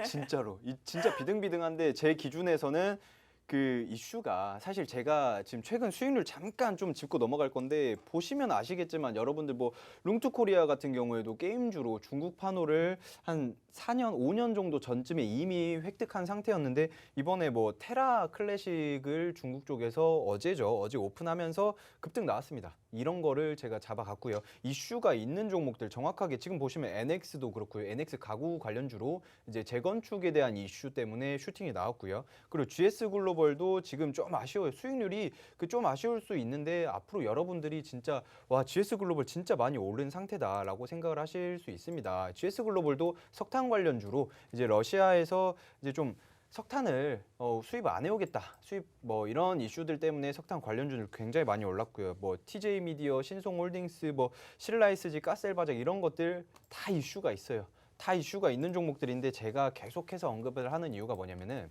진짜로. 진짜 비등비등한데 제 기준에서는 그 이슈가 사실 제가 지금 최근 수익률 잠깐 좀 짚고 넘어갈 건데, 보시면 아시겠지만 여러분들 뭐 룽투코리아 같은 경우에도 게임주로 중국 판호를 한 4년, 5년 정도 전쯤에 이미 획득한 상태였는데, 이번에 뭐 테라 클래식을 중국 쪽에서 어제 오픈하면서 급등 나왔습니다. 이런 거를 제가 잡아갔고요. 이슈가 있는 종목들 정확하게 지금 보시면 NX도 그렇고요. NX 가구 관련주로 이제 재건축에 대한 이슈 때문에 슈팅이 나왔고요. 그리고 GS 글로벌도 지금 좀 아쉬워요. 수익률이 좀 아쉬울 수 있는데 앞으로 여러분들이 진짜 와, GS 글로벌 진짜 많이 오른 상태다라고 생각을 하실 수 있습니다. GS 글로벌도 석탄 관련주로 이제 러시아에서 이제 좀 석탄을 수입 안 해오겠다. 수입 뭐 이런 이슈들 때문에 석탄 관련주들 굉장히 많이 올랐고요. 뭐 TJ 미디어, 신송홀딩스, 뭐 신라이스지, 가스엘바작 이런 것들 다 이슈가 있어요. 다 이슈가 있는 종목들인데 제가 계속해서 언급을 하는 이유가 뭐냐면은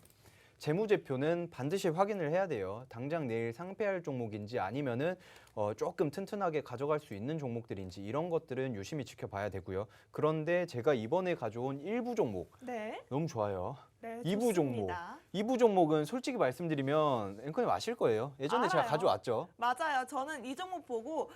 재무제표는 반드시 확인을 해야 돼요. 당장 내일 상폐할 종목인지 아니면은 조금 튼튼하게 가져갈 수 있는 종목들인지 이런 것들은 유심히 지켜봐야 되고요. 그런데 제가 이번에 가져온 일부 종목 네. 너무 좋아요. 네, 2부 종목. 좋습니다. 2부 종목은 솔직히 말씀드리면 앵커님 아실 거예요. 예전에 제가 알아요. 가져왔죠. 맞아요. 저는 이 종목 보고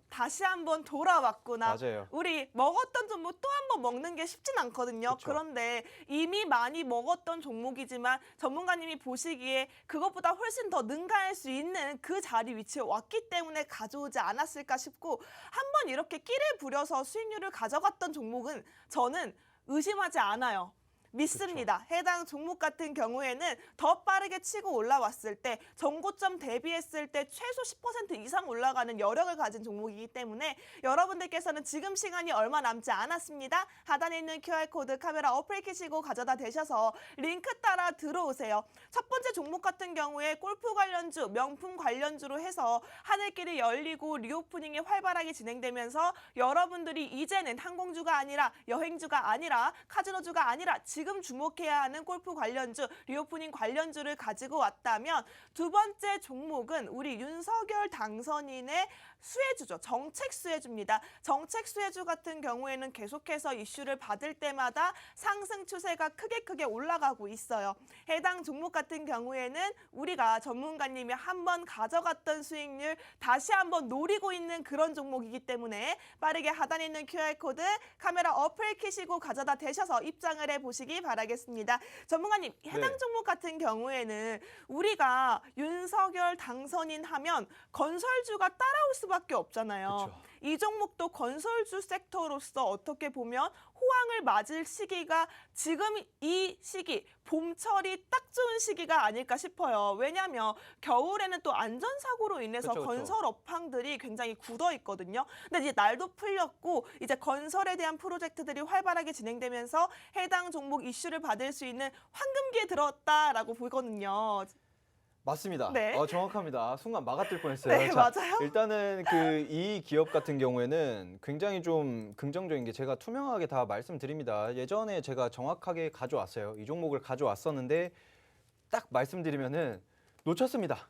다시 한번 돌아왔구나. 맞아요. 우리 먹었던 종목 또 한 번 먹는 게 쉽진 않거든요. 그쵸. 그런데 이미 많이 먹었던 종목이지만 전문가님이 보시기에 그것보다 훨씬 더 능가할 수 있는 그 자리 위치에 왔기 때문에 가져오지 않았을까 싶고, 한번 이렇게 끼를 부려서 수익률을 가져갔던 종목은 저는 의심하지 않아요. 믿습니다. 해당 종목 같은 경우에는 더 빠르게 치고 올라왔을 때 전고점 대비했을 때 최소 10% 이상 올라가는 여력을 가진 종목이기 때문에 여러분들께서는 지금 시간이 얼마 남지 않았습니다. 하단에 있는 QR코드 카메라 어플 켜시고 가져다 대셔서 링크 따라 들어오세요. 첫 번째 종목 같은 경우에 골프 관련주, 명품 관련주로 해서 하늘길이 열리고 리오프닝이 활발하게 진행되면서 여러분들이 이제는 항공주가 아니라 여행주가 아니라 카지노주가 아니라 지금 주목해야 하는 골프 관련주, 리오프닝 관련주를 가지고 왔다면 두 번째 종목은 우리 윤석열 당선인의 수혜주죠. 정책 수혜주입니다. 정책 수혜주 같은 경우에는 계속해서 이슈를 받을 때마다 상승 추세가 크게 올라가고 있어요. 해당 종목 같은 경우에는 우리가 전문가님이 한번 가져갔던 수익률 다시 한번 노리고 있는 그런 종목이기 때문에 빠르게 하단에 있는 QR코드 카메라 어플 켜시고 가져다 대셔서 입장을 해보시기 바라겠습니다. 전문가님, 해당 네. 종목 같은 경우에는 우리가 윤석열 당선인 하면 건설주가 따라올 수밖에 없잖아요. 그쵸. 이 종목도 건설주 섹터로서 어떻게 보면 호황을 맞을 시기가 지금 이 시기, 봄철이 딱 좋은 시기가 아닐까 싶어요. 왜냐하면 겨울에는 또 안전사고로 인해서 그쵸. 건설 업황들이 굉장히 굳어 있거든요. 근데 이제 날도 풀렸고 이제 건설에 대한 프로젝트들이 활발하게 진행되면서 해당 종목 이슈를 받을 수 있는 황금기에 들어왔다라고 보거든요. 맞습니다. 네. 정확합니다. 순간 막아뜰 뻔했어요. 네, 맞아요. 일단은 이 기업 같은 경우에는 굉장히 좀 긍정적인 게 제가 투명하게 다 말씀드립니다. 예전에 제가 정확하게 가져왔어요. 이 종목을 가져왔었는데 딱 말씀드리면은 놓쳤습니다.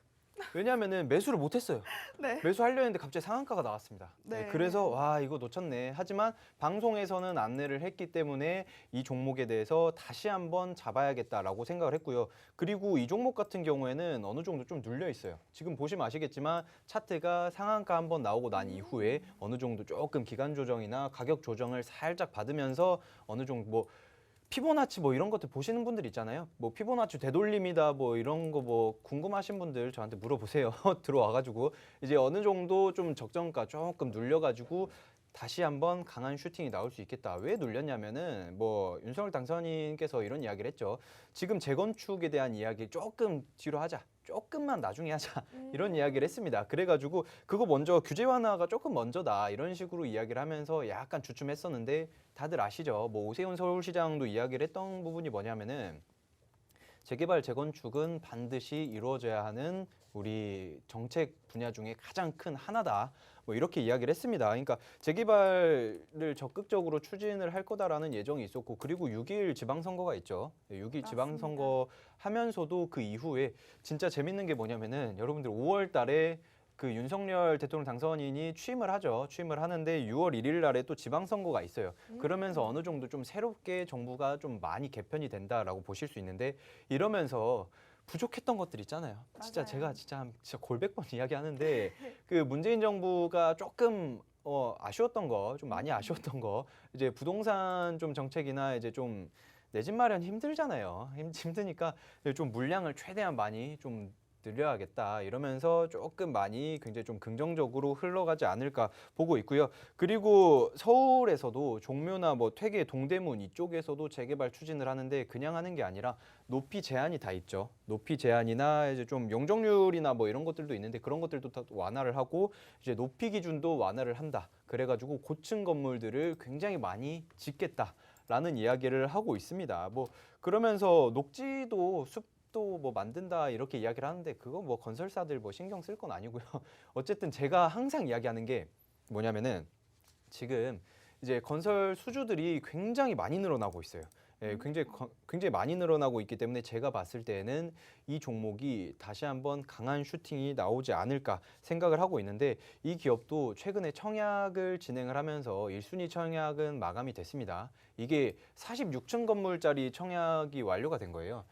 왜냐하면은 매수를 못했어요. 네. 매수하려 했는데 갑자기 상한가가 나왔습니다. 네. 그래서 와 이거 놓쳤네. 하지만 방송에서는 안내를 했기 때문에 이 종목에 대해서 다시 한번 잡아야겠다라고 생각을 했고요. 그리고 이 종목 같은 경우에는 어느 정도 좀 눌려 있어요. 지금 보시면 아시겠지만 차트가 상한가 한번 나오고 난 이후에 어느 정도 조금 기간 조정이나 가격 조정을 살짝 받으면서 어느 정도 뭐 피보나치 뭐 이런 것들 보시는 분들 있잖아요. 뭐 피보나치 되돌림이다 뭐 이런 거 뭐 궁금하신 분들 저한테 물어보세요. 들어와가지고 이제 어느 정도 좀 적정가 조금 눌려가지고 다시 한번 강한 슈팅이 나올 수 있겠다. 왜 눌렸냐면은 뭐 윤석열 당선인께서 이런 이야기를 했죠. 지금 재건축에 대한 이야기 조금 뒤로 하자. 조금만 나중에 하자. 이런 이야기를 했습니다. 그래가지고 그거 먼저 규제 완화가 조금 먼저다. 이런 식으로 이야기를 하면서 약간 주춤했었는데 다들 아시죠? 뭐 오세훈 서울시장도 이야기를 했던 부분이 뭐냐면은 재개발 재건축은 반드시 이루어져야 하는 우리 정책 분야 중에 가장 큰 하나다. 뭐 이렇게 이야기를 했습니다. 그러니까 재개발을 적극적으로 추진을 할 거다라는 예정이 있었고 그리고 6.1 지방선거가 있죠. 6.1 지방선거 하면서도 그 이후에 진짜 재밌는 게 뭐냐면은 여러분들 5월 달에 그 윤석열 대통령 당선인이 취임을 하죠. 취임을 하는데 6월 1일 날에 또 지방선거가 있어요. 그러면서 어느 정도 좀 새롭게 정부가 좀 많이 개편이 된다라고 보실 수 있는데 이러면서 부족했던 것들 있잖아요. 진짜 맞아요. 제가 진짜 골백 번 이야기하는데 그 문재인 정부가 조금 아쉬웠던 거, 좀 많이 아쉬웠던 거 이제 부동산 좀 정책이나 이제 좀 내 집 마련 힘들잖아요. 힘드니까 좀 물량을 최대한 많이 좀 늘려야겠다 이러면서 조금 많이 굉장히 좀 긍정적으로 흘러가지 않을까 보고 있고요. 그리고 서울에서도 종묘나 뭐 퇴계 동대문 이쪽에서도 재개발 추진을 하는데 그냥 하는 게 아니라 높이 제한이 다 있죠. 높이 제한이나 이제 좀 용적률이나 뭐 이런 것들도 있는데 그런 것들도 다 완화를 하고 이제 높이 기준도 완화를 한다. 그래가지고 고층 건물들을 굉장히 많이 짓겠다라는 이야기를 하고 있습니다. 뭐 그러면서 녹지도 숲도 뭐 만든다 이렇게 이야기를 하는데 그거 뭐 건설사들 뭐 신경 쓸 건 아니고요. 어쨌든 제가 항상 이야기하는 게 뭐냐면은 지금 이제 건설 수주들이 굉장히 많이 늘어나고 있어요. 예, 굉장히 많이 늘어나고 있기 때문에 제가 봤을 때는 이 종목이 다시 한번 강한 슈팅이 나오지 않을까 생각을 하고 있는데 이 기업도 최근에 청약을 진행을 하면서 1순위 청약은 마감이 됐습니다. 이게 46층 건물짜리 청약이 완료가 된 거예요.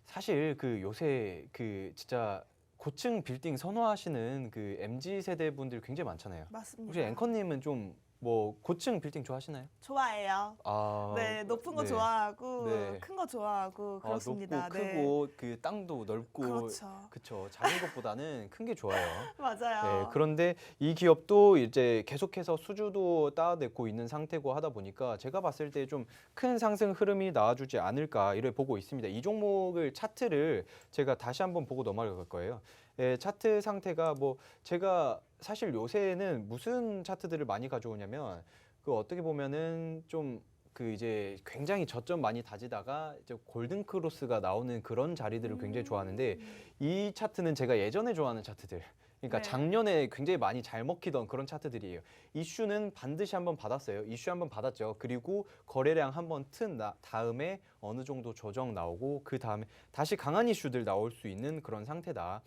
사실 그 요새 그 진짜 고층 빌딩 선호하시는 그 MZ 세대 분들 굉장히 많잖아요. 맞습니다. 혹시 앵커님은 좀 뭐 고층 빌딩 좋아하시나요? 좋아해요. 아, 네, 높은 거 네. 좋아하고 네. 큰 거 좋아하고 그렇습니다. 높고 네. 크고 그 땅도 넓고 그렇죠. 그쵸. 작은 것보다는 큰 게 좋아요. 맞아요. 네, 그런데 이 기업도 이제 계속해서 수주도 따내고 있는 상태고 하다 보니까 제가 봤을 때 좀 큰 상승 흐름이 나와주지 않을까 이래 보고 있습니다. 이 종목을 차트를 제가 다시 한번 보고 넘어갈 거예요. 예, 차트 상태가 뭐 제가 사실 요새는 무슨 차트들을 많이 가져오냐면 그 어떻게 보면은 좀 그 이제 굉장히 저점 많이 다지다가 이제 골든 크로스가 나오는 그런 자리들을 굉장히 좋아하는데 이 차트는 제가 예전에 좋아하는 차트들 그러니까 네. 작년에 굉장히 많이 잘 먹히던 그런 차트들이에요. 이슈는 반드시 한번 받았어요. 이슈 한번 받았죠. 그리고 거래량 한번 튼 다음에 어느 정도 조정 나오고 그 다음에 다시 강한 이슈들 나올 수 있는 그런 상태다.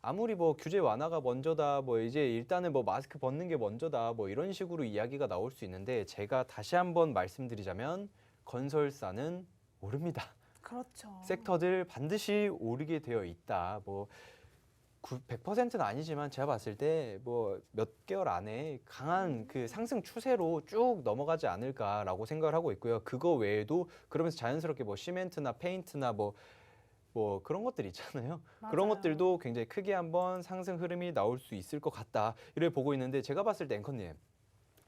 아무리 뭐 규제 완화가 먼저다, 뭐 이제 일단은 뭐 마스크 벗는 게 먼저다, 뭐 이런 식으로 이야기가 나올 수 있는데 제가 다시 한번 말씀드리자면 건설사는 오릅니다. 그렇죠. 섹터들 반드시 오르게 되어 있다. 뭐 100%는 아니지만 제가 봤을 때 뭐 몇 개월 안에 강한 그 상승 추세로 쭉 넘어가지 않을까라고 생각을 하고 있고요. 그거 외에도 그러면서 자연스럽게 뭐 시멘트나 페인트나 뭐 그런 것들 있잖아요. 그런 맞아요. 것들도 굉장히 크게 한번 상승 흐름이 나올 수 있을 것 같다. 이를 보고 있는데 제가 봤을 때 앵커님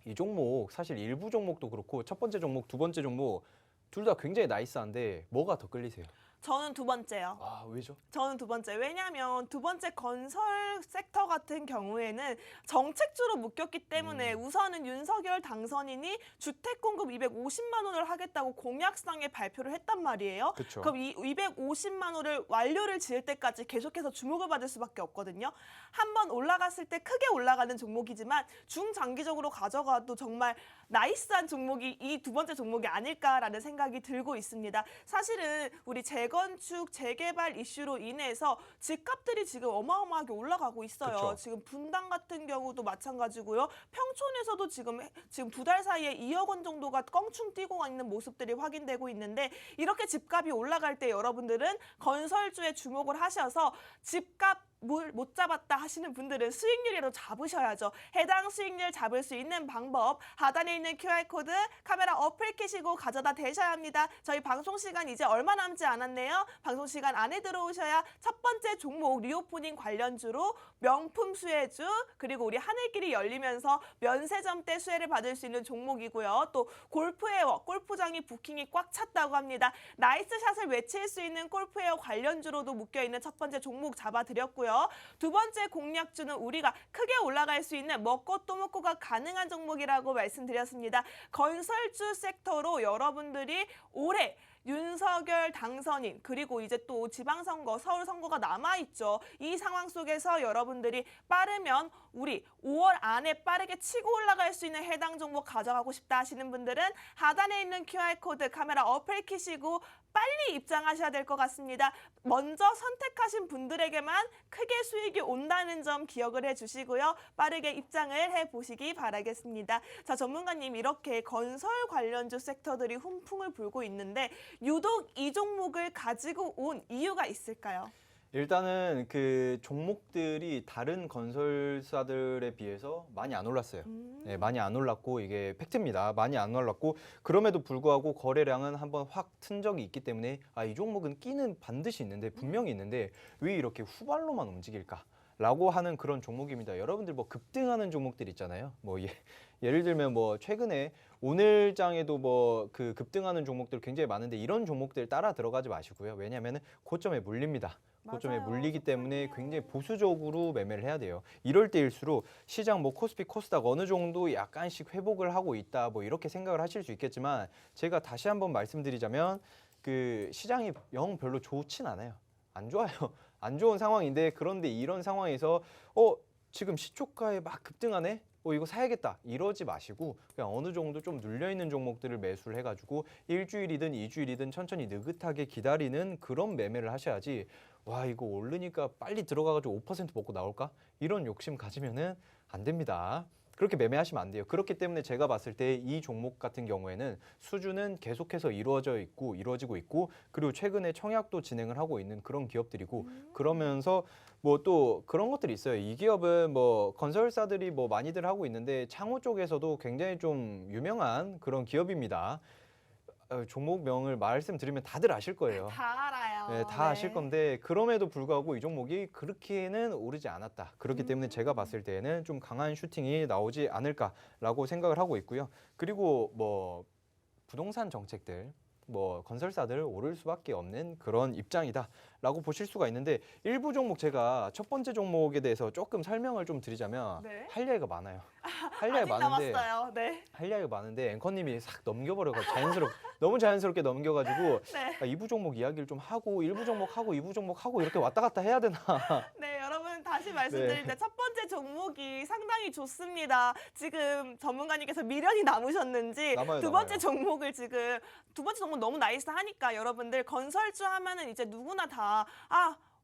이 종목 사실 일부 종목도 그렇고 첫 번째 종목, 두 번째 종목 둘 다 굉장히 나이스한데 뭐가 더 끌리세요? 저는 두 번째요. 아, 왜죠? 저는 두 번째. 왜냐하면 두 번째 건설 섹터 같은 경우에는 정책주로 묶였기 때문에 우선은 윤석열 당선인이 주택 공급 250만 원을 하겠다고 공약상에 발표를 했단 말이에요. 그쵸. 그럼 이 250만 원을 완료를 지을 때까지 계속해서 주목을 받을 수밖에 없거든요. 한번 올라갔을 때 크게 올라가는 종목이지만 중장기적으로 가져가도 정말 나이스한 종목이 이 두 번째 종목이 아닐까라는 생각이 들고 있습니다. 사실은 우리 재건축, 재개발 이슈로 인해서 집값들이 지금 어마어마하게 올라가고 있어요. 그쵸. 지금 분당 같은 경우도 마찬가지고요. 평촌에서도 지금 두 달 사이에 2억 원 정도가 껑충 뛰고 있는 모습들이 확인되고 있는데 이렇게 집값이 올라갈 때 여러분들은 건설주에 주목을 하셔서 집값 못 잡았다 하시는 분들은 수익률이라도 잡으셔야죠. 해당 수익률 잡을 수 있는 방법 하단에 있는 QR코드 카메라 어플 켜시고 가져다 대셔야 합니다. 저희 방송 시간 이제 얼마 남지 않았네요. 방송 시간 안에 들어오셔야 첫 번째 종목 리오프닝 관련주로 명품 수혜주 그리고 우리 하늘길이 열리면서 면세점 때 수혜를 받을 수 있는 종목이고요. 또 골프웨어, 골프장이 부킹이 꽉 찼다고 합니다. 나이스 샷을 외칠 수 있는 골프웨어 관련주로도 묶여있는 첫 번째 종목 잡아드렸고요. 두 번째 공략주는 우리가 크게 올라갈 수 있는 먹고 또 먹고가 가능한 종목이라고 말씀드렸습니다. 건설주 섹터로 여러분들이 올해 윤석열 당선인 그리고 이제 또 지방선거, 서울 선거가 남아있죠. 이 상황 속에서 여러분들이 빠르면 우리 5월 안에 빠르게 치고 올라갈 수 있는 해당 종목 가져가고 싶다 하시는 분들은 하단에 있는 QR코드 카메라 어플 켜시고 빨리 입장하셔야 될 것 같습니다. 먼저 선택하신 분들에게만 크게 수익이 온다는 점 기억을 해주시고요. 빠르게 입장을 해보시기 바라겠습니다. 자, 전문가님 이렇게 건설 관련주 섹터들이 훈풍을 불고 있는데 유독 이 종목을 가지고 온 이유가 있을까요? 일단은 그 종목들이 다른 건설사들에 비해서 많이 안 올랐어요. 네, 많이 안 올랐고 이게 팩트입니다. 많이 안 올랐고 그럼에도 불구하고 거래량은 한번 확 튼 적이 있기 때문에 이 종목은 끼는 반드시 있는데 분명히 있는데 왜 이렇게 후발로만 움직일까? 라고 하는 그런 종목입니다. 여러분들 뭐 급등하는 종목들 있잖아요. 뭐 예를 들면 뭐 최근에 오늘장에도 뭐 그 급등하는 종목들 굉장히 많은데 이런 종목들 따라 들어가지 마시고요. 왜냐하면 고점에 물립니다. 고점에 맞아요. 물리기 때문에 속상해요. 굉장히 보수적으로 매매를 해야 돼요. 이럴 때일수록 시장 뭐 코스피, 코스닥 어느 정도 약간씩 회복을 하고 있다 뭐 이렇게 생각을 하실 수 있겠지만 제가 다시 한번 말씀드리자면 그 시장이 영 별로 좋진 않아요. 안 좋아요. 안 좋은 상황인데 그런데 이런 상황에서 지금 시초가에 막 급등하네? 이거 사야겠다 이러지 마시고 그냥 어느 정도 좀 눌려있는 종목들을 매수를 해가지고 일주일이든 이주일이든 천천히 느긋하게 기다리는 그런 매매를 하셔야지 와 이거 오르니까 빨리 들어가가지고 5% 먹고 나올까? 이런 욕심 가지면은 안 됩니다. 그렇게 매매하시면 안 돼요. 그렇기 때문에 제가 봤을 때 이 종목 같은 경우에는 수주는 계속해서 이루어지고 있고 그리고 최근에 청약도 진행을 하고 있는 그런 기업들이고 그러면서 뭐 또 그런 것들이 있어요. 이 기업은 뭐 건설사들이 뭐 많이들 하고 있는데 창호 쪽에서도 굉장히 좀 유명한 그런 기업입니다. 종목명을 말씀드리면 다들 아실 거예요. 다 알아요. 네, 다 아실 건데 그럼에도 불구하고 이 종목이 그렇게는 오르지 않았다. 그렇기 때문에 제가 봤을 때는 좀 강한 슈팅이 나오지 않을까라고 생각을 하고 있고요. 그리고 뭐 부동산 정책들, 뭐 건설사들 오를 수밖에 없는 그런 입장이다라고 보실 수가 있는데 일부 종목 제가 첫 번째 종목에 대해서 조금 설명을 좀 드리자면 네. 할 이야기가 많아요. 할 아직 이야기가 많은데 남았어요. 네. 할 이야기가 많은데 앵커님이 싹 넘겨버려가지고 너무 자연스럽게 넘겨가지고 네. 2부 종목 이야기를 좀 하고 1부 종목 하고 2부 종목 하고 이렇게 왔다 갔다 해야 되나? 네, 여러분 다시 다시 말씀드립니다. 첫 번째 종목이 상당히 좋습니다. 지금 전문가님께서 미련이 남으셨는지 남아요, 두 번째 남아요. 종목을 지금 두 번째 종목 너무 나이스하니까 여러분들 건설주 하면은 이제 누구나 다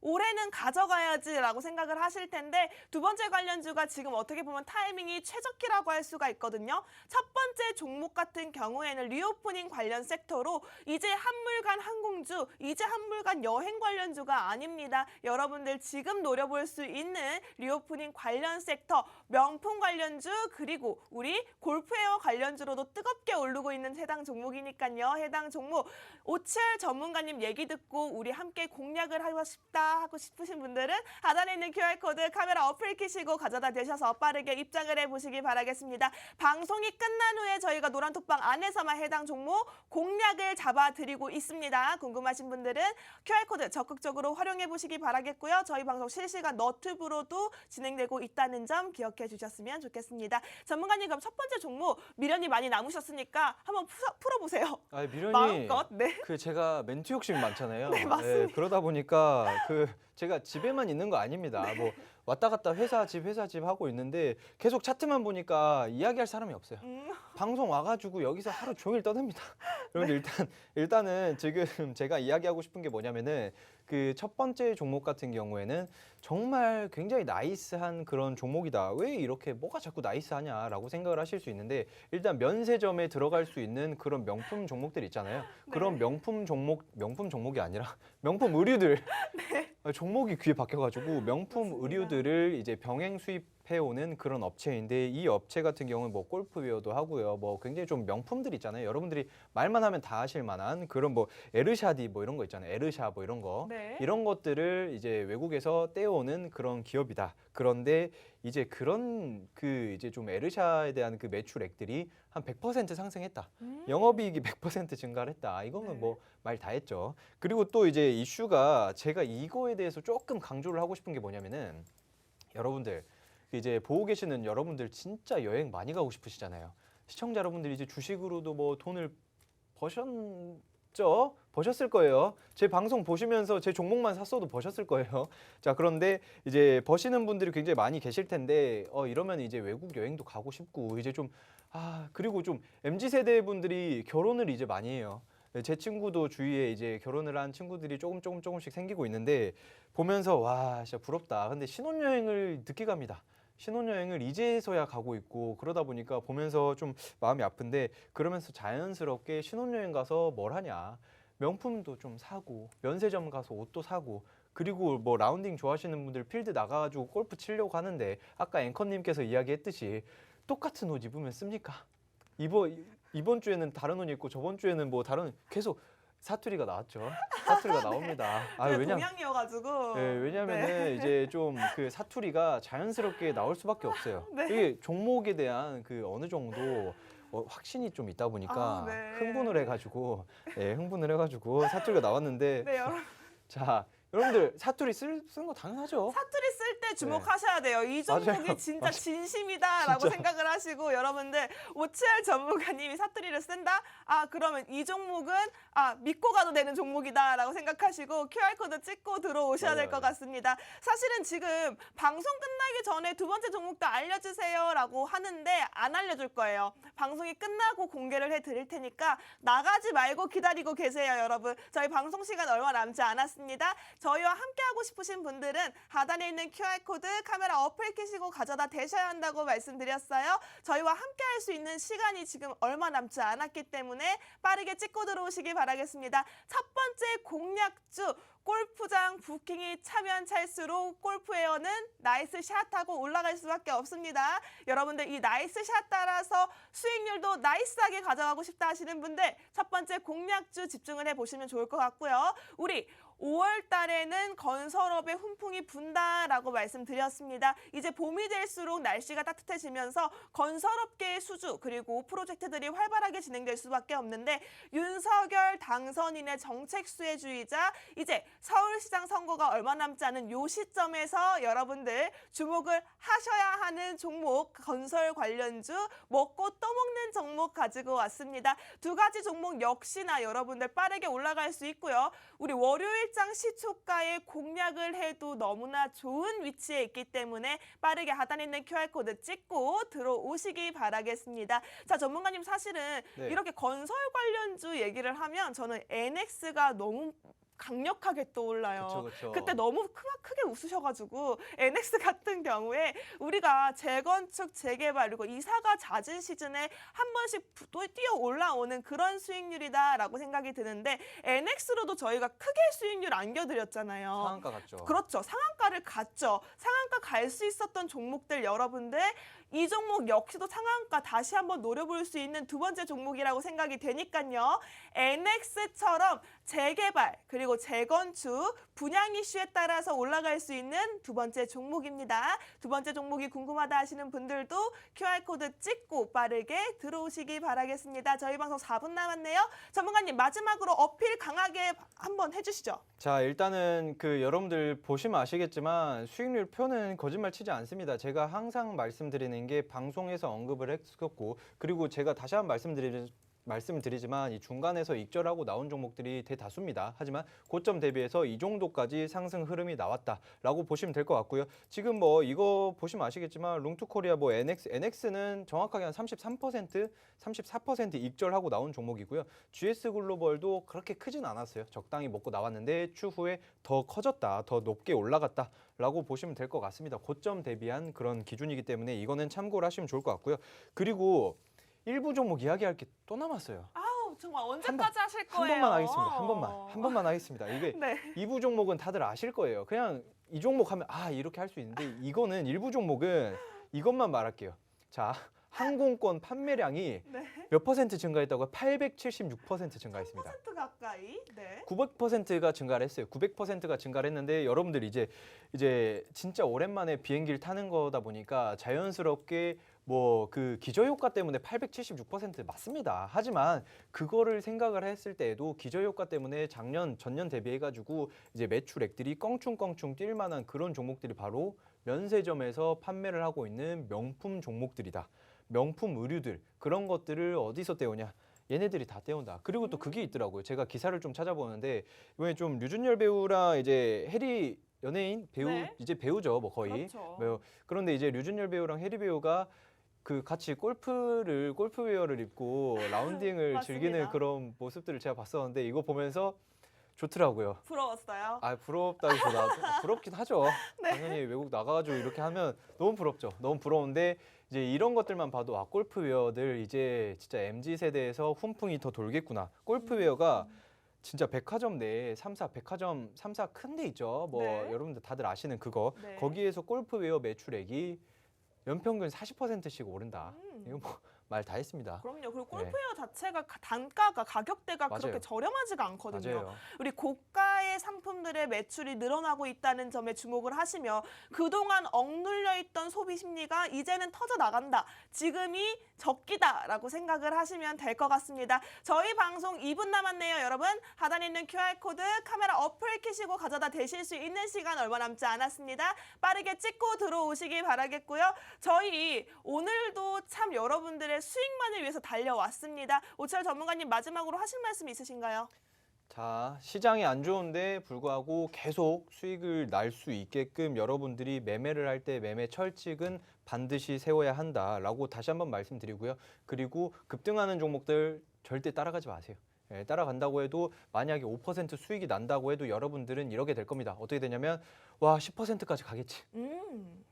올해는 가져가야지라고 생각을 하실 텐데 두 번째 관련주가 지금 어떻게 보면 타이밍이 최적기라고 할 수가 있거든요. 첫 번째 종목 같은 경우에는 리오프닝 관련 섹터로 이제 한물간 항공주, 이제 한물간 여행 관련주가 아닙니다. 여러분들 지금 노려볼 수 있는 리오프닝 관련 섹터, 명품 관련주 그리고 우리 골프웨어 관련주로도 뜨겁게 오르고 있는 해당 종목이니까요. 해당 종목 오치열 전문가님 얘기 듣고 우리 함께 공략을 하고 싶다 하고 싶으신 분들은 하단에 있는 QR코드 카메라 어플 키시고 가져다 대셔서 빠르게 입장을 해보시기 바라겠습니다. 방송이 끝난 후에 저희가 노란톡방 안에서만 해당 종목 공략을 잡아드리고 있습니다. 궁금하신 분들은 QR코드 적극적으로 활용해 보시기 바라겠고요. 저희 방송 실시간 너튜브로도 진행되고 있다는 점 기억해 주셨으면 좋겠습니다. 전문가님 그럼 첫 번째 종목 미련이 많이 남으셨으니까 한번 풀어보세요. 미련이 마음껏. 네. 제가 멘트 욕심 많잖아요. 네, 맞습니다. 그러다 보니까 제가 집에만 있는 거 아닙니다. 뭐 왔다 갔다 회사 집 하고 있는데 계속 차트만 보니까 이야기할 사람이 없어요. 방송 와가지고 여기서 하루 종일 떠듭니다. 여러분들 일단은 지금 제가 이야기하고 싶은 게 뭐냐면은 그 첫 번째 종목 같은 경우에는 정말 굉장히 나이스한 그런 종목이다. 왜 이렇게 뭐가 자꾸 나이스하냐라고 생각을 하실 수 있는데 일단 면세점에 들어갈 수 있는 그런 명품 종목들 있잖아요. 그런 명품 종목이 아니라 명품 의류들. 종목이 귀에 박혀가지고 명품 맞습니다. 의류들을 이제 병행 수입해오는 그런 업체인데 이 업체 같은 경우는 뭐 골프웨어도 하고요. 뭐 굉장히 좀 명품들 있잖아요. 여러분들이 말만 하면 다 아실 만한 그런 뭐 에르샤디 뭐 이런 거 있잖아요. 에르샤 뭐 이런 거. 네. 이런 것들을 이제 외국에서 떼어오는 그런 기업이다. 그런데 이제 그런 이제 좀 에르샤에 대한 그 매출액들이 한 100% 상승했다. 영업이익이 100% 증가를 했다. 이거는 네. 뭐 말 다 했죠. 그리고 또 이제 이슈가 제가 이거에 대해서 조금 강조를 하고 싶은 게 뭐냐면은 여러분들 이제 보고 계시는 여러분들 진짜 여행 많이 가고 싶으시잖아요. 시청자 여러분들이 이제 주식으로도 뭐 돈을 버셨을 거예요. 제 방송 보시면서 제 종목만 샀어도 버셨을 거예요. 자, 그런데 이제 버시는 분들이 굉장히 많이 계실 텐데 이러면 이제 외국 여행도 가고 싶고 이제 좀 그리고 좀 MZ 세대 분들이 결혼을 이제 많이 해요. 제 친구도 주위에 이제 결혼을 한 친구들이 조금씩 생기고 있는데 보면서 와, 진짜 부럽다. 근데 신혼여행을 늦게 갑니다. 신혼여행을 이제서야 가고 있고 그러다 보니까 보면서 좀 마음이 아픈데 그러면서 자연스럽게 신혼여행 가서 뭘 하냐. 명품도 좀 사고 면세점 가서 옷도 사고 그리고 뭐 라운딩 좋아하시는 분들 필드 나가가지고 골프 치려고 하는데 아까 앵커님께서 이야기했듯이 똑같은 옷 입으면 씁니까? 이번 주에는 다른 옷 입고 저번 주에는 뭐 다른 계속 사투리가 나왔죠. 사투리가 나옵니다. 동양이어가지고. 왜냐면은 이제 좀 그 사투리가 자연스럽게 나올 수밖에 없어요. 네. 이게 종목에 대한 그 어느 정도 확신이 좀 있다 보니까 네. 흥분을 해가지고 사투리가 나왔는데 네, 여러분. 자. 여러분들 사투리 쓰는 거 당연하죠. 사투리 쓸 때 주목하셔야 돼요. 이 종목이 맞아요. 진짜 진심이다라고 진짜. 생각을 하시고 여러분들 오치열 전문가님이 사투리를 쓴다? 그러면 이 종목은 믿고 가도 되는 종목이다라고 생각하시고 QR코드 찍고 들어오셔야 될 것 맞아요. 같습니다. 사실은 지금 방송 끝나기 전에 두 번째 종목도 알려주세요라고 하는데 안 알려줄 거예요. 방송이 끝나고 공개를 해드릴 테니까 나가지 말고 기다리고 계세요, 여러분. 저희 방송 시간 얼마 남지 않았습니다. 저희와 함께하고 싶으신 분들은 하단에 있는 QR코드 카메라 어플 켜시고 가져다 대셔야 한다고 말씀드렸어요. 저희와 함께할 수 있는 시간이 지금 얼마 남지 않았기 때문에 빠르게 찍고 들어오시기 바라겠습니다. 첫 번째 공략주 골프장 부킹이 차면 찰수록 골프웨어는 나이스 샷하고 올라갈 수밖에 없습니다. 여러분들 이 나이스 샷 따라서 수익률도 나이스하게 가져가고 싶다 하시는 분들 첫 번째 공략주 집중을 해보시면 좋을 것 같고요. 우리 5월 달에는 건설업에 훈풍이 분다라고 말씀드렸습니다. 이제 봄이 될수록 날씨가 따뜻해지면서 건설업계의 수주 그리고 프로젝트들이 활발하게 진행될 수밖에 없는데 윤석열 당선인의 정책 수혜주의자 이제 서울시장 선거가 얼마 남지 않은 요 시점에서 여러분들 주목을 하셔야 하는 종목, 건설 관련주, 먹고 또 먹는 종목 가지고 왔습니다. 두 가지 종목 역시나 여러분들 빠르게 올라갈 수 있고요. 우리 월요일장 시초가에 공략을 해도 너무나 좋은 위치에 있기 때문에 빠르게 하단에 있는 QR코드 찍고 들어오시기 바라겠습니다. 자, 전문가님 사실은 네. 이렇게 건설 관련주 얘기를 하면 저는 NX가 너무 강력하게 떠올라요. 그쵸, 그쵸. 그때 너무 크게 웃으셔가지고 NX 같은 경우에 우리가 재건축, 재개발 그리고 이사가 잦은 시즌에 한 번씩 또 뛰어 올라오는 그런 수익률이다라고 생각이 드는데 NX로도 저희가 크게 수익률 안겨드렸잖아요. 상한가 같죠. 그렇죠. 상한가를 갔죠. 상한가 갈 수 있었던 종목들 여러분들 이 종목 역시도 상한가 다시 한번 노려볼 수 있는 두 번째 종목이라고 생각이 되니까요. NX처럼 재개발 그리고 재건축 분양 이슈에 따라서 올라갈 수 있는 두 번째 종목입니다. 두 번째 종목이 궁금하다 하시는 분들도 QR코드 찍고 빠르게 들어오시기 바라겠습니다. 저희 방송 4분 남았네요. 전문가님 마지막으로 어필 강하게 한번 해주시죠. 자, 일단은 여러분들 보시면 아시겠지만 수익률 표는 거짓말 치지 않습니다. 제가 항상 말씀드리는 게 방송에서 언급을 했었고, 그리고 제가 다시 한번 말씀드리지만 이 중간에서 익절하고 나온 종목들이 대다수입니다. 하지만 고점 대비해서 이 정도까지 상승 흐름이 나왔다라고 보시면 될 것 같고요. 지금 이거 보시면 아시겠지만 룽투코리아 NX는 정확하게 한 34% 익절하고 나온 종목이고요. GS 글로벌도 그렇게 크진 않았어요. 적당히 먹고 나왔는데 추후에 더 커졌다, 더 높게 올라갔다라고 보시면 될 것 같습니다. 고점 대비한 그런 기준이기 때문에 이거는 참고를 하시면 좋을 것 같고요. 그리고 일부 종목 이야기할 게 또 남았어요. 아우 정말 언제까지 하실 거예요? 한 번만 하겠습니다. 한 번만 하겠습니다. 이게 네. 일부 종목은 다들 아실 거예요. 그냥 이 종목 하면 이렇게 할 수 있는데 이거는 일부 종목은 이것만 말할게요. 자, 항공권 판매량이 네. 몇 퍼센트 증가했다고요? 876% 증가했습니다. 10% 가까이. 네. 900%가 증가를 했어요. 900%가 증가를 했는데 여러분들 이제 진짜 오랜만에 비행기를 타는 거다 보니까 자연스럽게 그 기저효과 때문에 876% 맞습니다. 하지만 그거를 생각을 했을 때에도 기저효과 때문에 전년 대비해가지고 이제 매출액들이 껑충껑충 뛸 만한 그런 종목들이 바로 면세점에서 판매를 하고 있는 명품 종목들이다. 명품 의류들 그런 것들을 어디서 떼오냐? 얘네들이 다 떼온다. 그리고 또 그게 있더라고요. 제가 기사를 좀 찾아보는데 이번에 좀 류준열 배우랑 이제 해리 연예인 배우 네. 이제 배우죠, 뭐 거의. 그렇죠. 그런데 이제 류준열 배우랑 해리 배우가 같이 골프웨어를 입고 라운딩을 맞습니다. 즐기는 그런 모습들을 제가 봤었는데 이거 보면서 좋더라고요. 부러웠어요. 부럽다기보다 부럽긴 하죠. 네. 당연히 외국 나가가지고 이렇게 하면 너무 부럽죠. 너무 부러운데 이제 이런 것들만 봐도 골프웨어들 이제 진짜 MZ 세대에서 훈풍이 더 돌겠구나. 골프웨어가 진짜 백화점 내에 3사 큰 데 있죠. 네. 여러분들 다들 아시는 그거. 네. 거기에서 골프웨어 매출액이 연평균 40%씩 오른다. 이거 말 다 했습니다. 그럼요. 그리고 골프웨어 자체가 단가가 가격대가 맞아요. 그렇게 저렴하지가 않거든요. 맞아요. 우리 고가의 상품들의 매출이 늘어나고 있다는 점에 주목을 하시며 그동안 억눌려 있던 소비 심리가 이제는 터져 나간다. 지금이 적기다라고 생각을 하시면 될 것 같습니다. 저희 방송 2분 남았네요, 여러분. 하단에 있는 QR코드 카메라 어플 켜시고 가져다 대실 수 있는 시간 얼마 남지 않았습니다. 빠르게 찍고 들어오시기 바라겠고요. 저희 오늘도 참 여러분들의 수익만을 위해서 달려왔습니다. 오철 전문가님 마지막으로 하실 말씀 있으신가요? 자, 시장이 안 좋은데 불구하고 계속 수익을 날 수 있게끔 여러분들이 매매를 할 때 매매 철칙은 반드시 세워야 한다라고 다시 한번 말씀드리고요. 그리고 급등하는 종목들 절대 따라가지 마세요. 따라간다고 해도 만약에 5% 수익이 난다고 해도 여러분들은 이렇게 될 겁니다. 어떻게 되냐면 10%까지 가겠지.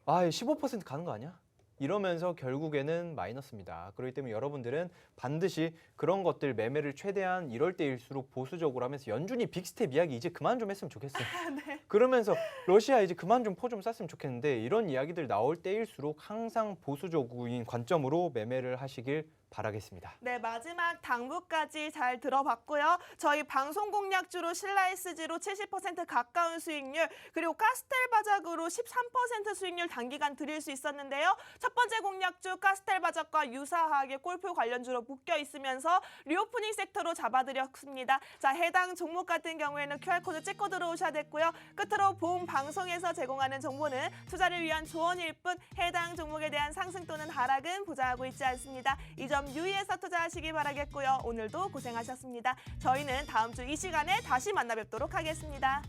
15% 가는 거 아니야? 이러면서 결국에는 마이너스입니다. 그렇기 때문에 여러분들은 반드시 그런 것들 매매를 최대한 이럴 때일수록 보수적으로 하면서 연준이 빅스텝 이야기 이제 그만 좀 했으면 좋겠어요. 네. 그러면서 러시아 이제 그만 좀 포 좀 쌌으면 좋겠는데 이런 이야기들 나올 때일수록 항상 보수적인 관점으로 매매를 하시길 바라겠습니다. 네, 마지막 당부까지 잘 들어봤고요. 저희 방송 공략주로 신라SG로 70% 가까운 수익률, 그리고 카스텔 바작으로 13% 수익률 단기간 드릴 수 있었는데요. 첫 번째 공략주 카스텔 바작과 유사하게 골프 관련주로 묶여 있으면서 리오프닝 섹터로 잡아드렸습니다. 자, 해당 종목 같은 경우에는 QR코드 찍고 들어오셔야 됐고요. 끝으로 본 방송에서 제공하는 정보는 투자를 위한 조언일 뿐 해당 종목에 대한 상승 또는 하락은 보장하고 있지 않습니다. 이 점 유의해서 투자하시기 바라겠고요. 오늘도 고생하셨습니다. 저희는 다음 주 이 시간에 다시 만나 뵙도록 하겠습니다.